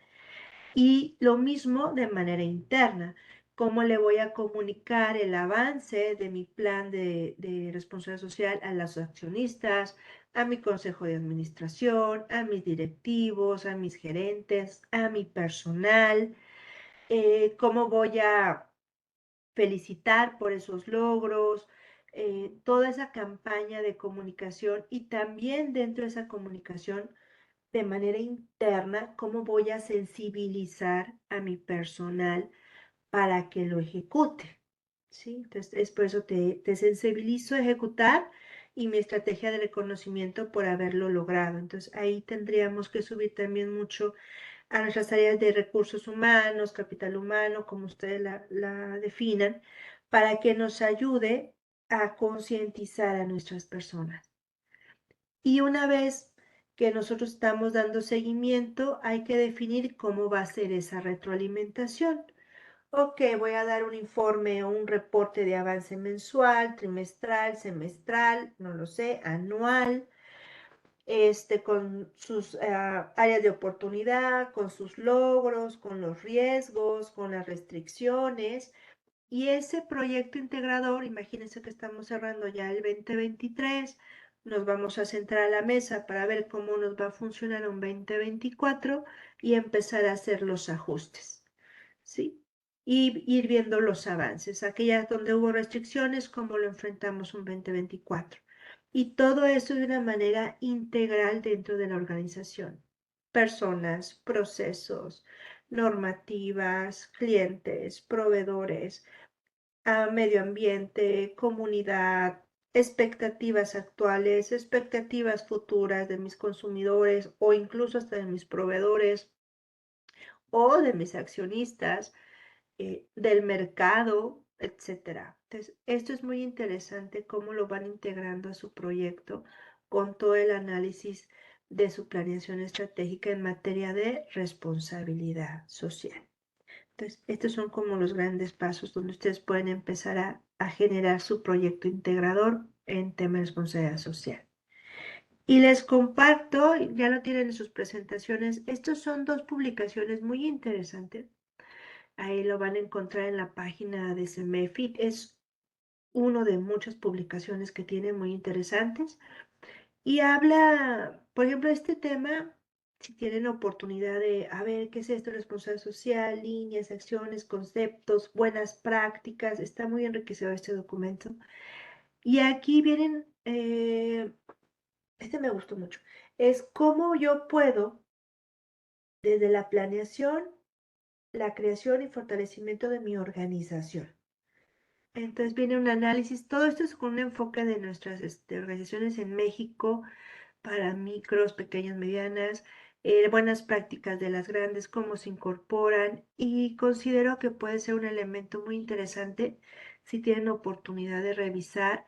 [SPEAKER 2] Y lo mismo de manera interna, cómo le voy a comunicar el avance de mi plan de responsabilidad social a los accionistas, a mi consejo de administración, a mis directivos, a mis gerentes, a mi personal, cómo voy a felicitar por esos logros, toda esa campaña de comunicación, y también dentro de esa comunicación de manera interna, cómo voy a sensibilizar a mi personal para que lo ejecute, ¿sí? Entonces, es por eso te sensibilizo a ejecutar, y mi estrategia de reconocimiento por haberlo logrado. Entonces, ahí tendríamos que subir también mucho a nuestras áreas de recursos humanos, capital humano, como ustedes la definan, para que nos ayude a concientizar a nuestras personas. Y una vez que nosotros estamos dando seguimiento, hay que definir cómo va a ser esa retroalimentación. Ok, voy a dar un informe o un reporte de avance mensual, trimestral, semestral, no lo sé, anual, con sus áreas de oportunidad, con sus logros, con los riesgos, con las restricciones. Y ese proyecto integrador, imagínense que estamos cerrando ya el 2023, nos vamos a sentar a la mesa para ver cómo nos va a funcionar un 2024 y empezar a hacer los ajustes, ¿sí? Y ir viendo los avances, aquellas donde hubo restricciones, cómo lo enfrentamos un 2024. Y todo eso de una manera integral dentro de la organización. Personas, procesos, normativas, clientes, proveedores, medio ambiente, comunidad, expectativas actuales, expectativas futuras de mis consumidores o incluso hasta de mis proveedores o de mis accionistas, del mercado, etcétera. Entonces, esto es muy interesante cómo lo van integrando a su proyecto con todo el análisis de su planeación estratégica en materia de responsabilidad social. Entonces, estos son como los grandes pasos donde ustedes pueden empezar a generar su proyecto integrador en temas de responsabilidad social. Y les comparto, ya lo tienen en sus presentaciones, estos son dos publicaciones muy interesantes. Ahí lo van a encontrar en la página de CEMEFIT. Es uno de muchas publicaciones que tiene muy interesantes. Y habla, por ejemplo, de este tema, si tienen oportunidad de, a ver, ¿qué es esto? Responsabilidad social, líneas, acciones, conceptos, buenas prácticas. Está muy enriquecedor este documento. Y aquí vienen, este me gustó mucho, es cómo yo puedo, desde la planeación, la creación y fortalecimiento de mi organización. Entonces viene un análisis, todo esto es con un enfoque de nuestras organizaciones en México, para micros, pequeñas, medianas, buenas prácticas de las grandes, cómo se incorporan, y considero que puede ser un elemento muy interesante si tienen oportunidad de revisar,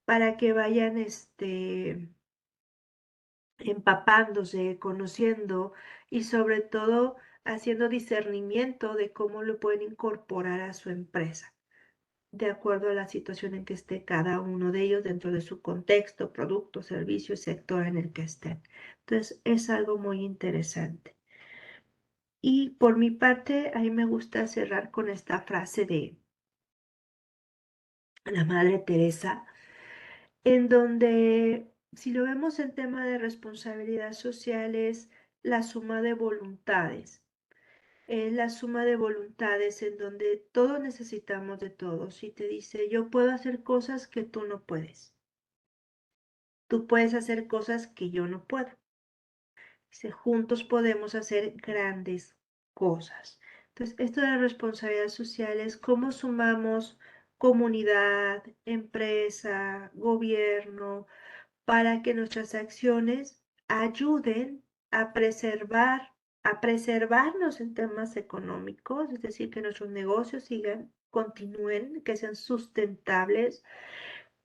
[SPEAKER 2] para que vayan empapándose, conociendo y sobre todo haciendo discernimiento de cómo lo pueden incorporar a su empresa, de acuerdo a la situación en que esté cada uno de ellos dentro de su contexto, producto, servicio y sector en el que estén. Entonces, es algo muy interesante. Y por mi parte, a mí me gusta cerrar con esta frase de la Madre Teresa, en donde, si lo vemos en tema de responsabilidad social, es la suma de voluntades. Es la suma de voluntades en donde todos necesitamos de todos. Y te dice, yo puedo hacer cosas que tú no puedes. Tú puedes hacer cosas que yo no puedo. Dice, juntos podemos hacer grandes cosas. Entonces, esto de la responsabilidad social es cómo sumamos comunidad, empresa, gobierno, para que nuestras acciones ayuden a preservarnos en temas económicos, es decir, que nuestros negocios sigan, continúen, que sean sustentables.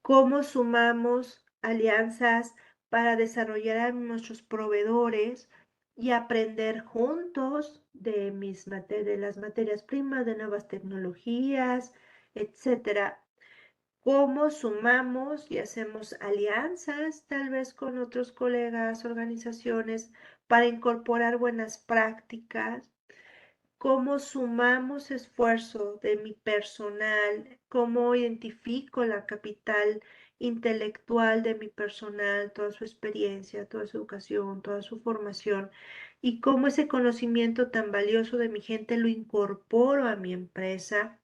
[SPEAKER 2] Cómo sumamos alianzas para desarrollar a nuestros proveedores y aprender juntos de las materias primas, de nuevas tecnologías, etcétera. Cómo sumamos y hacemos alianzas tal vez con otros colegas, organizaciones, para incorporar buenas prácticas, cómo sumamos esfuerzo de mi personal, cómo identifico la capital intelectual de mi personal, toda su experiencia, toda su educación, toda su formación, y cómo ese conocimiento tan valioso de mi gente lo incorporo a mi empresa.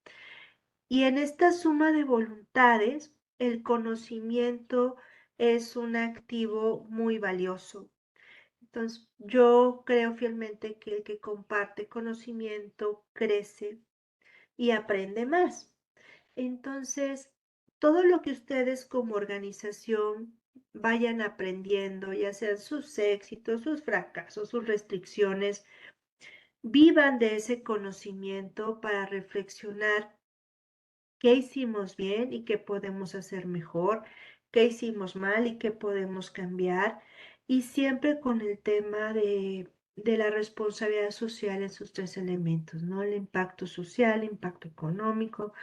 [SPEAKER 2] Y en esta suma de voluntades, el conocimiento es un activo muy valioso. Entonces, yo creo fielmente que el que comparte conocimiento crece y aprende más. Entonces, todo lo que ustedes como organización vayan aprendiendo, ya sean sus éxitos, sus fracasos, sus restricciones, vivan de ese conocimiento para reflexionar qué hicimos bien y qué podemos hacer mejor, qué hicimos mal y qué podemos cambiar, y siempre con el tema de la responsabilidad social en sus tres elementos, ¿no? El impacto social, el impacto económico,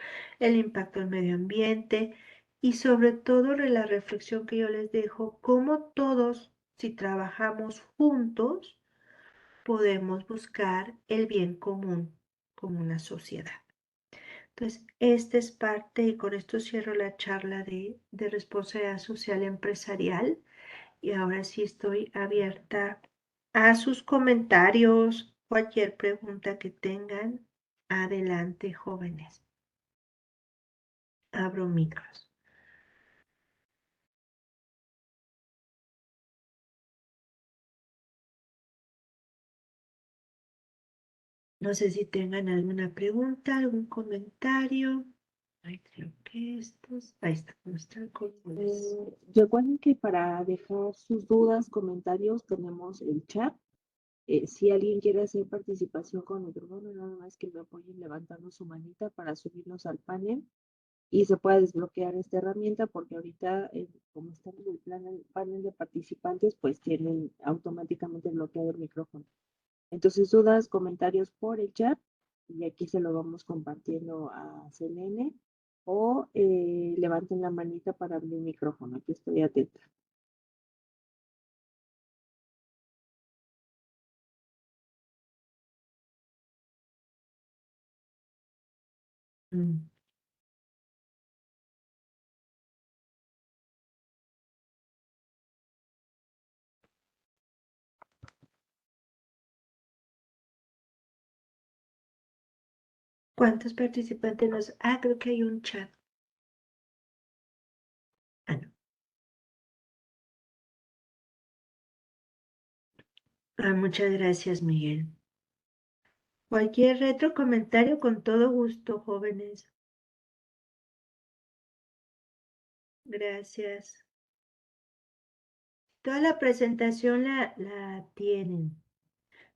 [SPEAKER 2] el impacto al medio ambiente y sobre todo la reflexión que yo les dejo, cómo todos, si trabajamos juntos, podemos buscar el bien común como una sociedad. Entonces, esta es parte, y con esto cierro la charla de responsabilidad social empresarial. Y ahora sí estoy abierta a sus comentarios, cualquier pregunta que tengan. Adelante, jóvenes. Abro micros. No sé si tengan alguna pregunta, algún comentario. Ay, creo que estos. Ahí está, nuestra columnas.
[SPEAKER 1] Recuerden que para dejar sus dudas, comentarios, tenemos el chat. Si alguien quiere hacer participación con micrófono, nada más que me apoyen levantando su manita para subirnos al panel y se pueda desbloquear esta herramienta porque ahorita, como están en el panel de participantes, pues tienen automáticamente bloqueado el micrófono. Entonces, dudas, comentarios por el chat y aquí se lo vamos compartiendo a CNN o levanten la manita para abrir el micrófono. Aquí estoy atenta.
[SPEAKER 2] Mm. ¿Cuántos participantes nos? Ah, creo que hay un chat. Ah, no. Ah, muchas gracias, Miguel. Cualquier retro comentario con todo gusto, jóvenes. Gracias. Toda la presentación la tienen.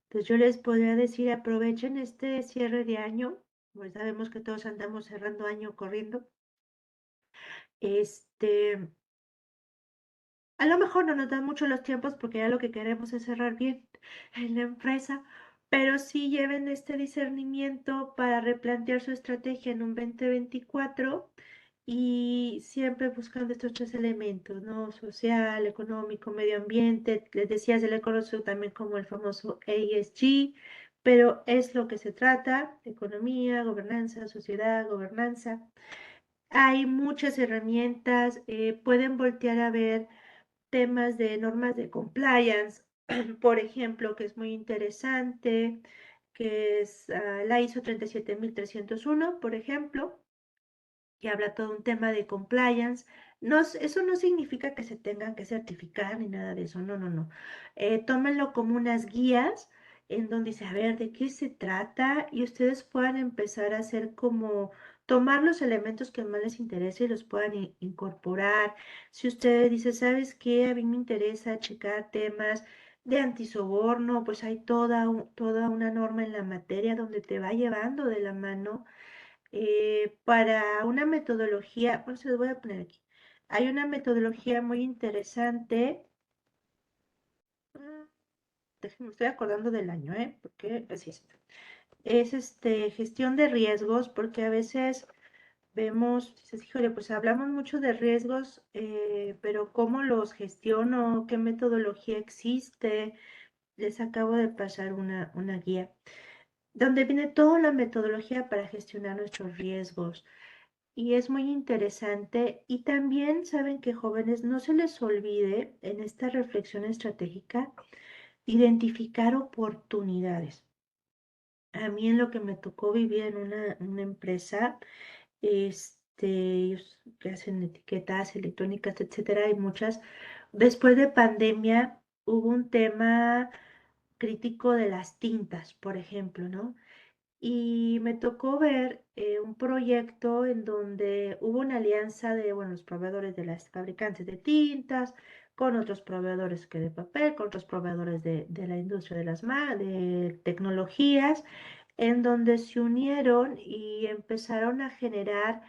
[SPEAKER 2] Entonces yo les podría decir, aprovechen este cierre de año, pues sabemos que todos andamos cerrando año corriendo. Este, a lo mejor no nos dan mucho los tiempos porque ya lo que queremos es cerrar bien en la empresa, pero sí lleven este discernimiento para replantear su estrategia en un 2024 y siempre buscando estos tres elementos, ¿no? Social, económico, medio ambiente. Les decía, se le conoce también como el famoso ESG, pero es lo que se trata: economía, gobernanza, sociedad, gobernanza. Hay muchas herramientas, pueden voltear a ver temas de normas de compliance, por ejemplo, que es muy interesante, que es la ISO 37301, por ejemplo, que habla todo un tema de compliance. No, eso no significa que se tengan que certificar ni nada de eso, no, no, no. Tómenlo como unas guías en donde dice, a ver, ¿de qué se trata? Y ustedes puedan empezar a hacer como tomar los elementos que más les interese y los puedan incorporar. Si usted dice, ¿sabes qué? A mí me interesa checar temas de antisoborno, pues hay toda una norma en la materia donde te va llevando de la mano para una metodología. Pues se lo voy a poner aquí. Hay una metodología muy interesante. mm, Déjenme, estoy acordando del año, porque así es. Es gestión de riesgos, porque a veces vemos, dices, híjole, pues hablamos mucho de riesgos, pero ¿cómo los gestiono? ¿Qué metodología existe? Les acabo de pasar una guía donde viene toda la metodología para gestionar nuestros riesgos. Y es muy interesante. Y también saben que, jóvenes, no se les olvide en esta reflexión estratégica identificar oportunidades. A mí en lo que me tocó vivir en una empresa, ellos que hacen etiquetas electrónicas, etcétera, hay muchas. Después de pandemia hubo un tema crítico de las tintas, por ejemplo, ¿no? Y me tocó ver un proyecto en donde hubo una alianza de, bueno, los proveedores de las fabricantes de tintas, con otros proveedores que de papel, con otros proveedores de la industria de de tecnologías, en donde se unieron y empezaron a generar,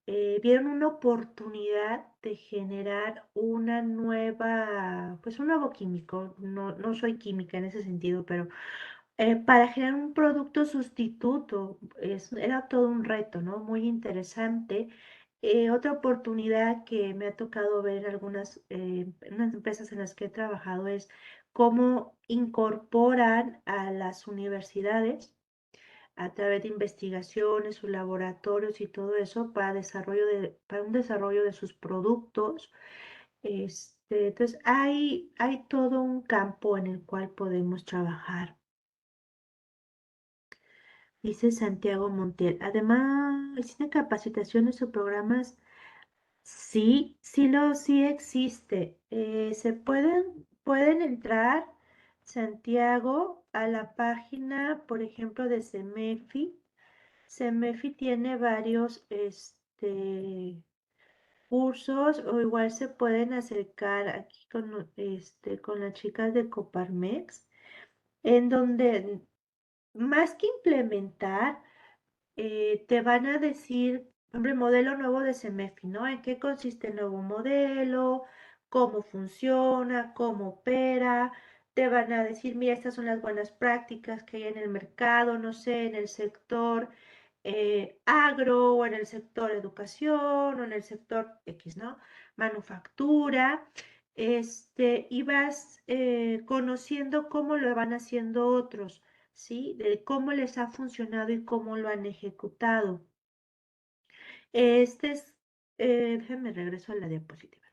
[SPEAKER 2] vieron una oportunidad de generar una nueva, pues un nuevo químico. No, no soy química en ese sentido, pero para generar un producto sustituto. Era todo un reto, ¿no? Muy interesante. Otra oportunidad que me ha tocado ver en en unas empresas en las que he trabajado es cómo incorporan a las universidades a través de investigaciones, sus laboratorios y todo eso para un desarrollo de sus productos. Entonces, hay todo un campo en el cual podemos trabajar. Dice Santiago Montiel. Además, ¿existen capacitaciones o programas? Sí, sí existe. Pueden entrar, Santiago, a la página, por ejemplo, de CEMEFI. CEMEFI tiene varios cursos, o igual se pueden acercar aquí con las chicas de Coparmex, en donde más que implementar, te van a decir, hombre, modelo nuevo de CEMEFI, ¿no? ¿En qué consiste el nuevo modelo? ¿Cómo funciona? ¿Cómo opera? Te van a decir, mira, estas son las buenas prácticas que hay en el mercado, no sé, en el sector agro, o en el sector educación, o en el sector X, ¿no? Manufactura. Y vas conociendo cómo lo van haciendo otros. ¿Sí? De cómo les ha funcionado y cómo lo han ejecutado. Este es, déjenme regreso a la diapositiva.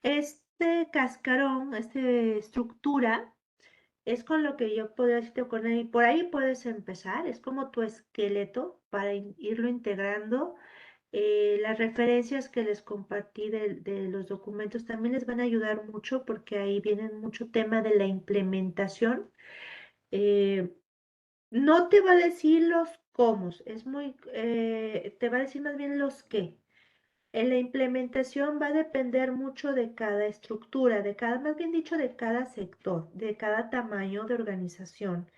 [SPEAKER 2] Este cascarón, esta estructura, es con lo que yo podría decirte, y por ahí puedes empezar. Es como tu esqueleto para irlo integrando. Las referencias que les compartí de los documentos también les van a ayudar mucho, porque ahí viene mucho tema de la implementación. Eh, No te va a decir los cómo, te va a decir más bien los qué. En la implementación va a depender mucho de cada estructura, más bien dicho, de cada sector, de cada tamaño de organización,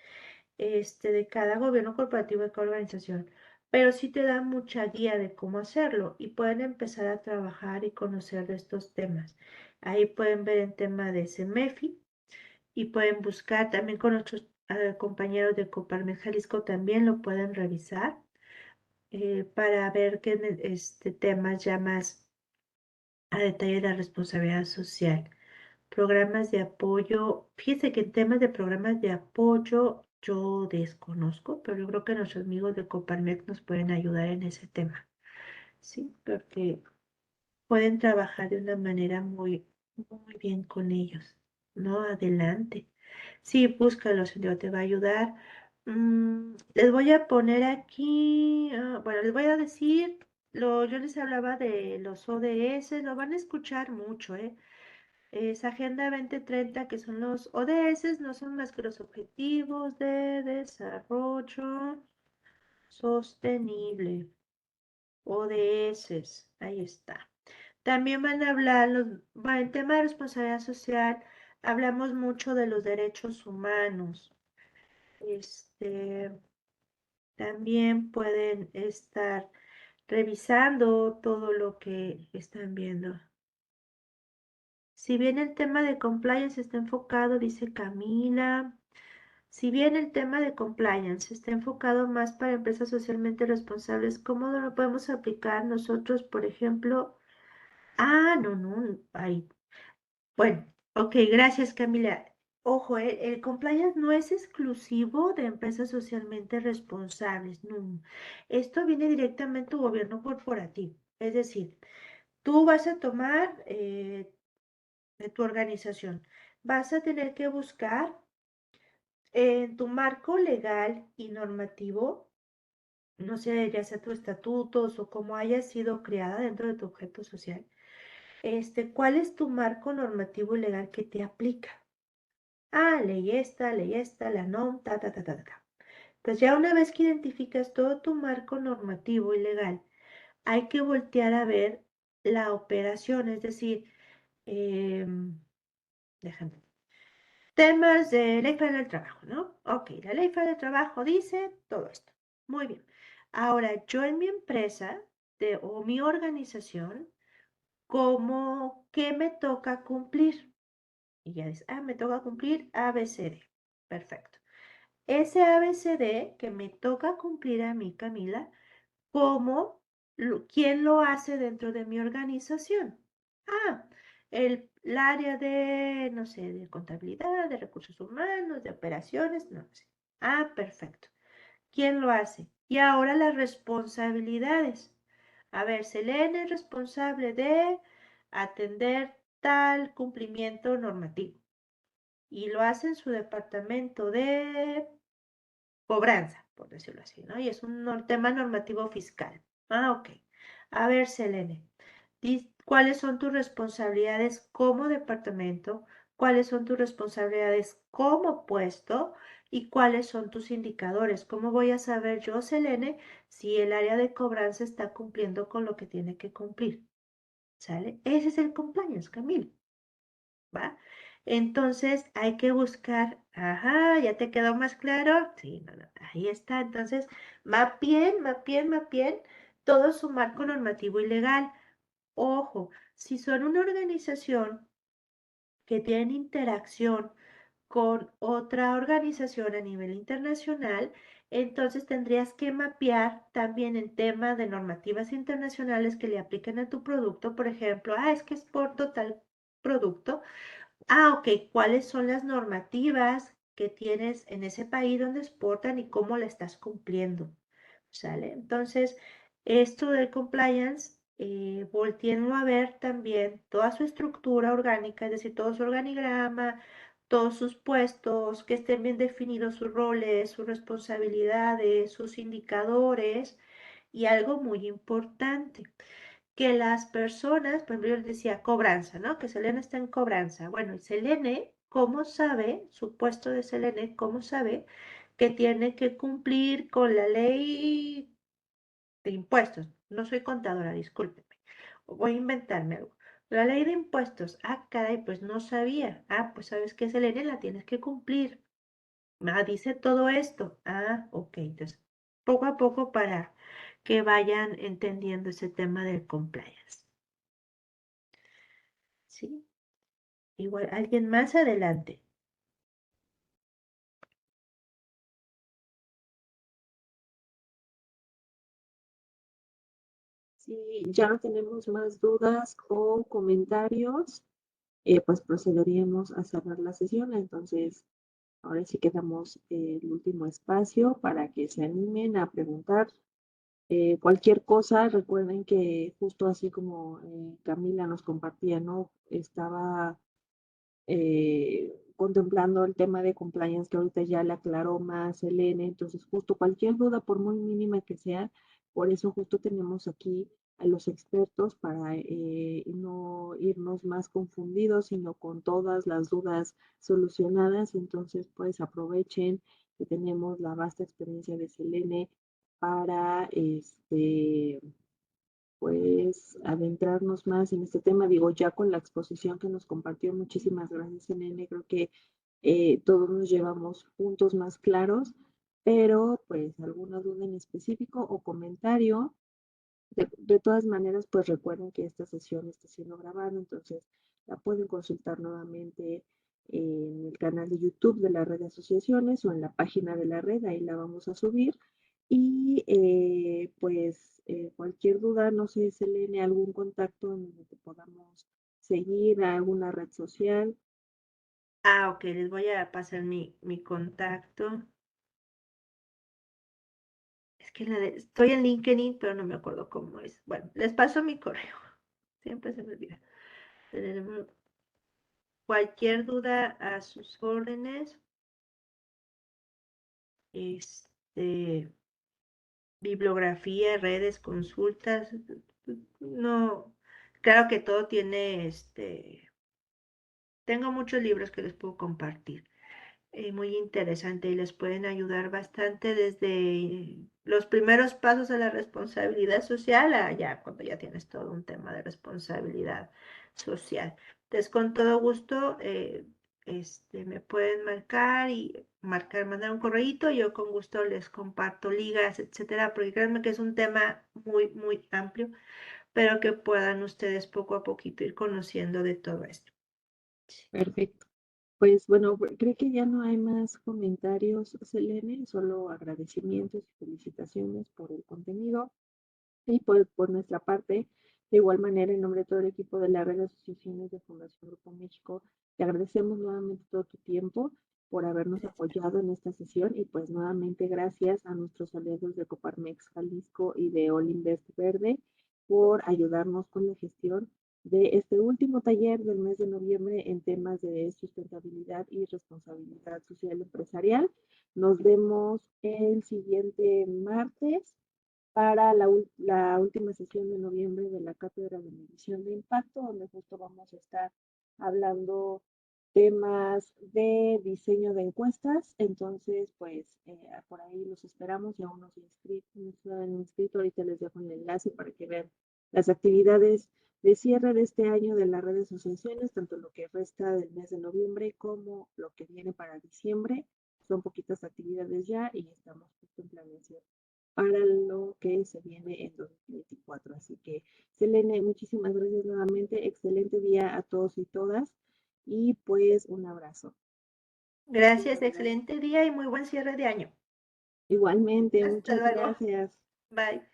[SPEAKER 2] de cada gobierno corporativo, de cada organización. pero sí te da mucha guía de cómo hacerlo y pueden empezar a trabajar y conocer de estos temas. Ahí pueden ver el tema de CEMEFI y pueden buscar también con otros compañeros de Coparmex Jalisco también lo pueden revisar para ver qué temas ya más a detalle de la responsabilidad social. Programas de apoyo, fíjese que en temas de programas de apoyo yo desconozco, pero yo creo que nuestros amigos de Coparmex nos pueden ayudar en ese tema, ¿sí? Porque pueden trabajar de una manera muy bien con ellos, ¿no? Adelante. Sí, búscalo, Dios te va a ayudar. Les voy a poner aquí, bueno, les voy a decir, yo les hablaba de los ODS, lo van a escuchar mucho, ¿eh? Es Agenda 2030, que son los ODS, no son más que los Objetivos de Desarrollo Sostenible, ODS, ahí está. También van a hablar, bueno, en tema de responsabilidad social, hablamos mucho de los derechos humanos. Este, también pueden estar revisando todo lo que están viendo. Si bien el tema de compliance está enfocado, dice Camila, si bien el tema de compliance está enfocado más para empresas socialmente responsables, ¿cómo no lo podemos aplicar nosotros, por ejemplo? No, ahí. Bueno, ok, gracias Camila. Ojo, el compliance no es exclusivo de empresas socialmente responsables, no. Esto viene directamente de tu gobierno corporativo. Es decir, tú vas a tomar de tu organización, vas a tener que buscar en tu marco legal y normativo, no sé, ya sea tus estatutos o cómo haya sido creada dentro de tu objeto social, ¿cuál es tu marco normativo y legal que te aplica? Ley esta, la NOM, ta. Pues ya una vez que identificas todo tu marco normativo y legal, hay que voltear a ver la operación, es decir, déjame. Temas de Ley Federal del Trabajo, ¿no? Ok, la Ley Federal del Trabajo dice todo esto. Muy bien. Ahora, yo en mi empresa o mi organización, ¿cómo, qué me toca cumplir? Y ya dice, me toca cumplir ABCD. Perfecto. Ese ABCD que me toca cumplir a mí, Camila, ¿cómo, quién lo hace dentro de mi organización? Ah, el área de, no sé, de contabilidad, de recursos humanos, de operaciones, no sé. Perfecto. ¿Quién lo hace? Y ahora las responsabilidades. A ver, Selene es responsable de atender tal cumplimiento normativo y lo hace en su departamento de cobranza, por decirlo así, ¿no? Y es un tema normativo fiscal. Ok. A ver, Selene, ¿cuáles son tus responsabilidades como departamento? ¿Cuáles son tus responsabilidades como puesto? ¿Y cuáles son tus indicadores? ¿Cómo voy a saber yo, Selene, si el área de cobranza está cumpliendo con lo que tiene que cumplir? ¿Sale? Ese es el compliance, Camilo. ¿Va? Entonces hay que buscar, ¿ya te quedó más claro? Sí, no, ahí está. Entonces, mapien todo su marco normativo y legal. Ojo, si son una organización que tiene interacción con otra organización a nivel internacional, entonces tendrías que mapear también el tema de normativas internacionales que le apliquen a tu producto. Por ejemplo, es que exporto tal producto. Ok, ¿cuáles son las normativas que tienes en ese país donde exportan y cómo la estás cumpliendo? ¿Sale? Entonces, esto del compliance, voltéenlo a ver también toda su estructura orgánica, es decir, todo su organigrama, todos sus puestos, que estén bien definidos sus roles, sus responsabilidades, sus indicadores y algo muy importante que las personas, por ejemplo, yo les decía cobranza, ¿no? Que Selene está en cobranza. Bueno, y Selene, ¿cómo sabe, su puesto de Selene, cómo sabe que tiene que cumplir con la ley de impuestos? No soy contadora, discúlpeme. Voy a inventarme algo. La ley de impuestos. Caray, pues no sabía. Pues sabes que Selene la tienes que cumplir. Dice todo esto. Ok, entonces poco a poco para que vayan entendiendo ese tema del compliance. ¿Sí? Igual, alguien más adelante.
[SPEAKER 1] Si ya no tenemos más dudas o comentarios, pues procederíamos a cerrar la sesión. Entonces, ahora sí que damos el último espacio para que se animen a preguntar cualquier cosa. Recuerden que justo así como Camila nos compartía, ¿no? Estaba contemplando el tema de compliance que ahorita ya le aclaró más Elena. Entonces, justo cualquier duda, por muy mínima que sea, por eso justo tenemos aquí a los expertos para no irnos más confundidos, sino con todas las dudas solucionadas. Entonces, pues aprovechen que tenemos la vasta experiencia de Selene para pues adentrarnos más en este tema. Digo, ya con la exposición que nos compartió, muchísimas gracias, Nene. Creo que todos nos llevamos puntos más claros, pero pues alguna duda en específico o comentario. De todas maneras, pues recuerden que esta sesión está siendo grabada, entonces la pueden consultar nuevamente en el canal de YouTube de la red de asociaciones o en la página de la red, ahí la vamos a subir. Y pues cualquier duda, no sé, Selene, algún contacto en donde te podamos seguir, alguna red social.
[SPEAKER 2] Ah, ok, les voy a pasar mi contacto. Es que estoy en LinkedIn, pero no me acuerdo cómo es. Bueno, les paso mi correo. Siempre se me olvida. Cualquier duda a sus órdenes. Este, bibliografía, redes, consultas. No, claro que todo tiene, tengo muchos libros que les puedo compartir. Muy interesante y les pueden ayudar bastante desde los primeros pasos a la responsabilidad social a ya cuando ya tienes todo un tema de responsabilidad social. Entonces, con todo gusto, me pueden mandar un correíto, yo con gusto les comparto ligas, etcétera, porque créanme que es un tema muy, muy amplio, pero que puedan ustedes poco a poquito ir conociendo de todo esto.
[SPEAKER 1] Perfecto. Pues bueno, creo que ya no hay más comentarios, Selene, solo agradecimientos y felicitaciones por el contenido. Y por nuestra parte, de igual manera, en nombre de todo el equipo de la red de asociaciones de Fundación Grupo México, te agradecemos nuevamente todo tu tiempo por habernos apoyado en esta sesión y pues nuevamente gracias a nuestros aliados de Coparmex Jalisco y de All Invest Verde por ayudarnos con la gestión de este último taller del mes de noviembre en temas de sustentabilidad y responsabilidad social empresarial. Nos vemos el siguiente martes para la última sesión de noviembre de la Cátedra de Medición de Impacto, donde justo vamos a estar hablando temas de diseño de encuestas. Entonces, pues por ahí los esperamos y aún no se han inscrito. Ahorita les dejo el enlace para que vean las actividades de cierre de este año de la red de asociaciones, tanto lo que resta del mes de noviembre como lo que viene para diciembre. Son poquitas actividades ya y estamos justo en planeación para lo que se viene en 2024. Así que, Selene, muchísimas gracias nuevamente. Excelente día a todos y todas. Y pues un abrazo.
[SPEAKER 2] Gracias, excelente día y muy buen cierre de año.
[SPEAKER 1] Igualmente,
[SPEAKER 2] Hasta
[SPEAKER 1] muchas
[SPEAKER 2] luego.
[SPEAKER 1] gracias.
[SPEAKER 2] Bye.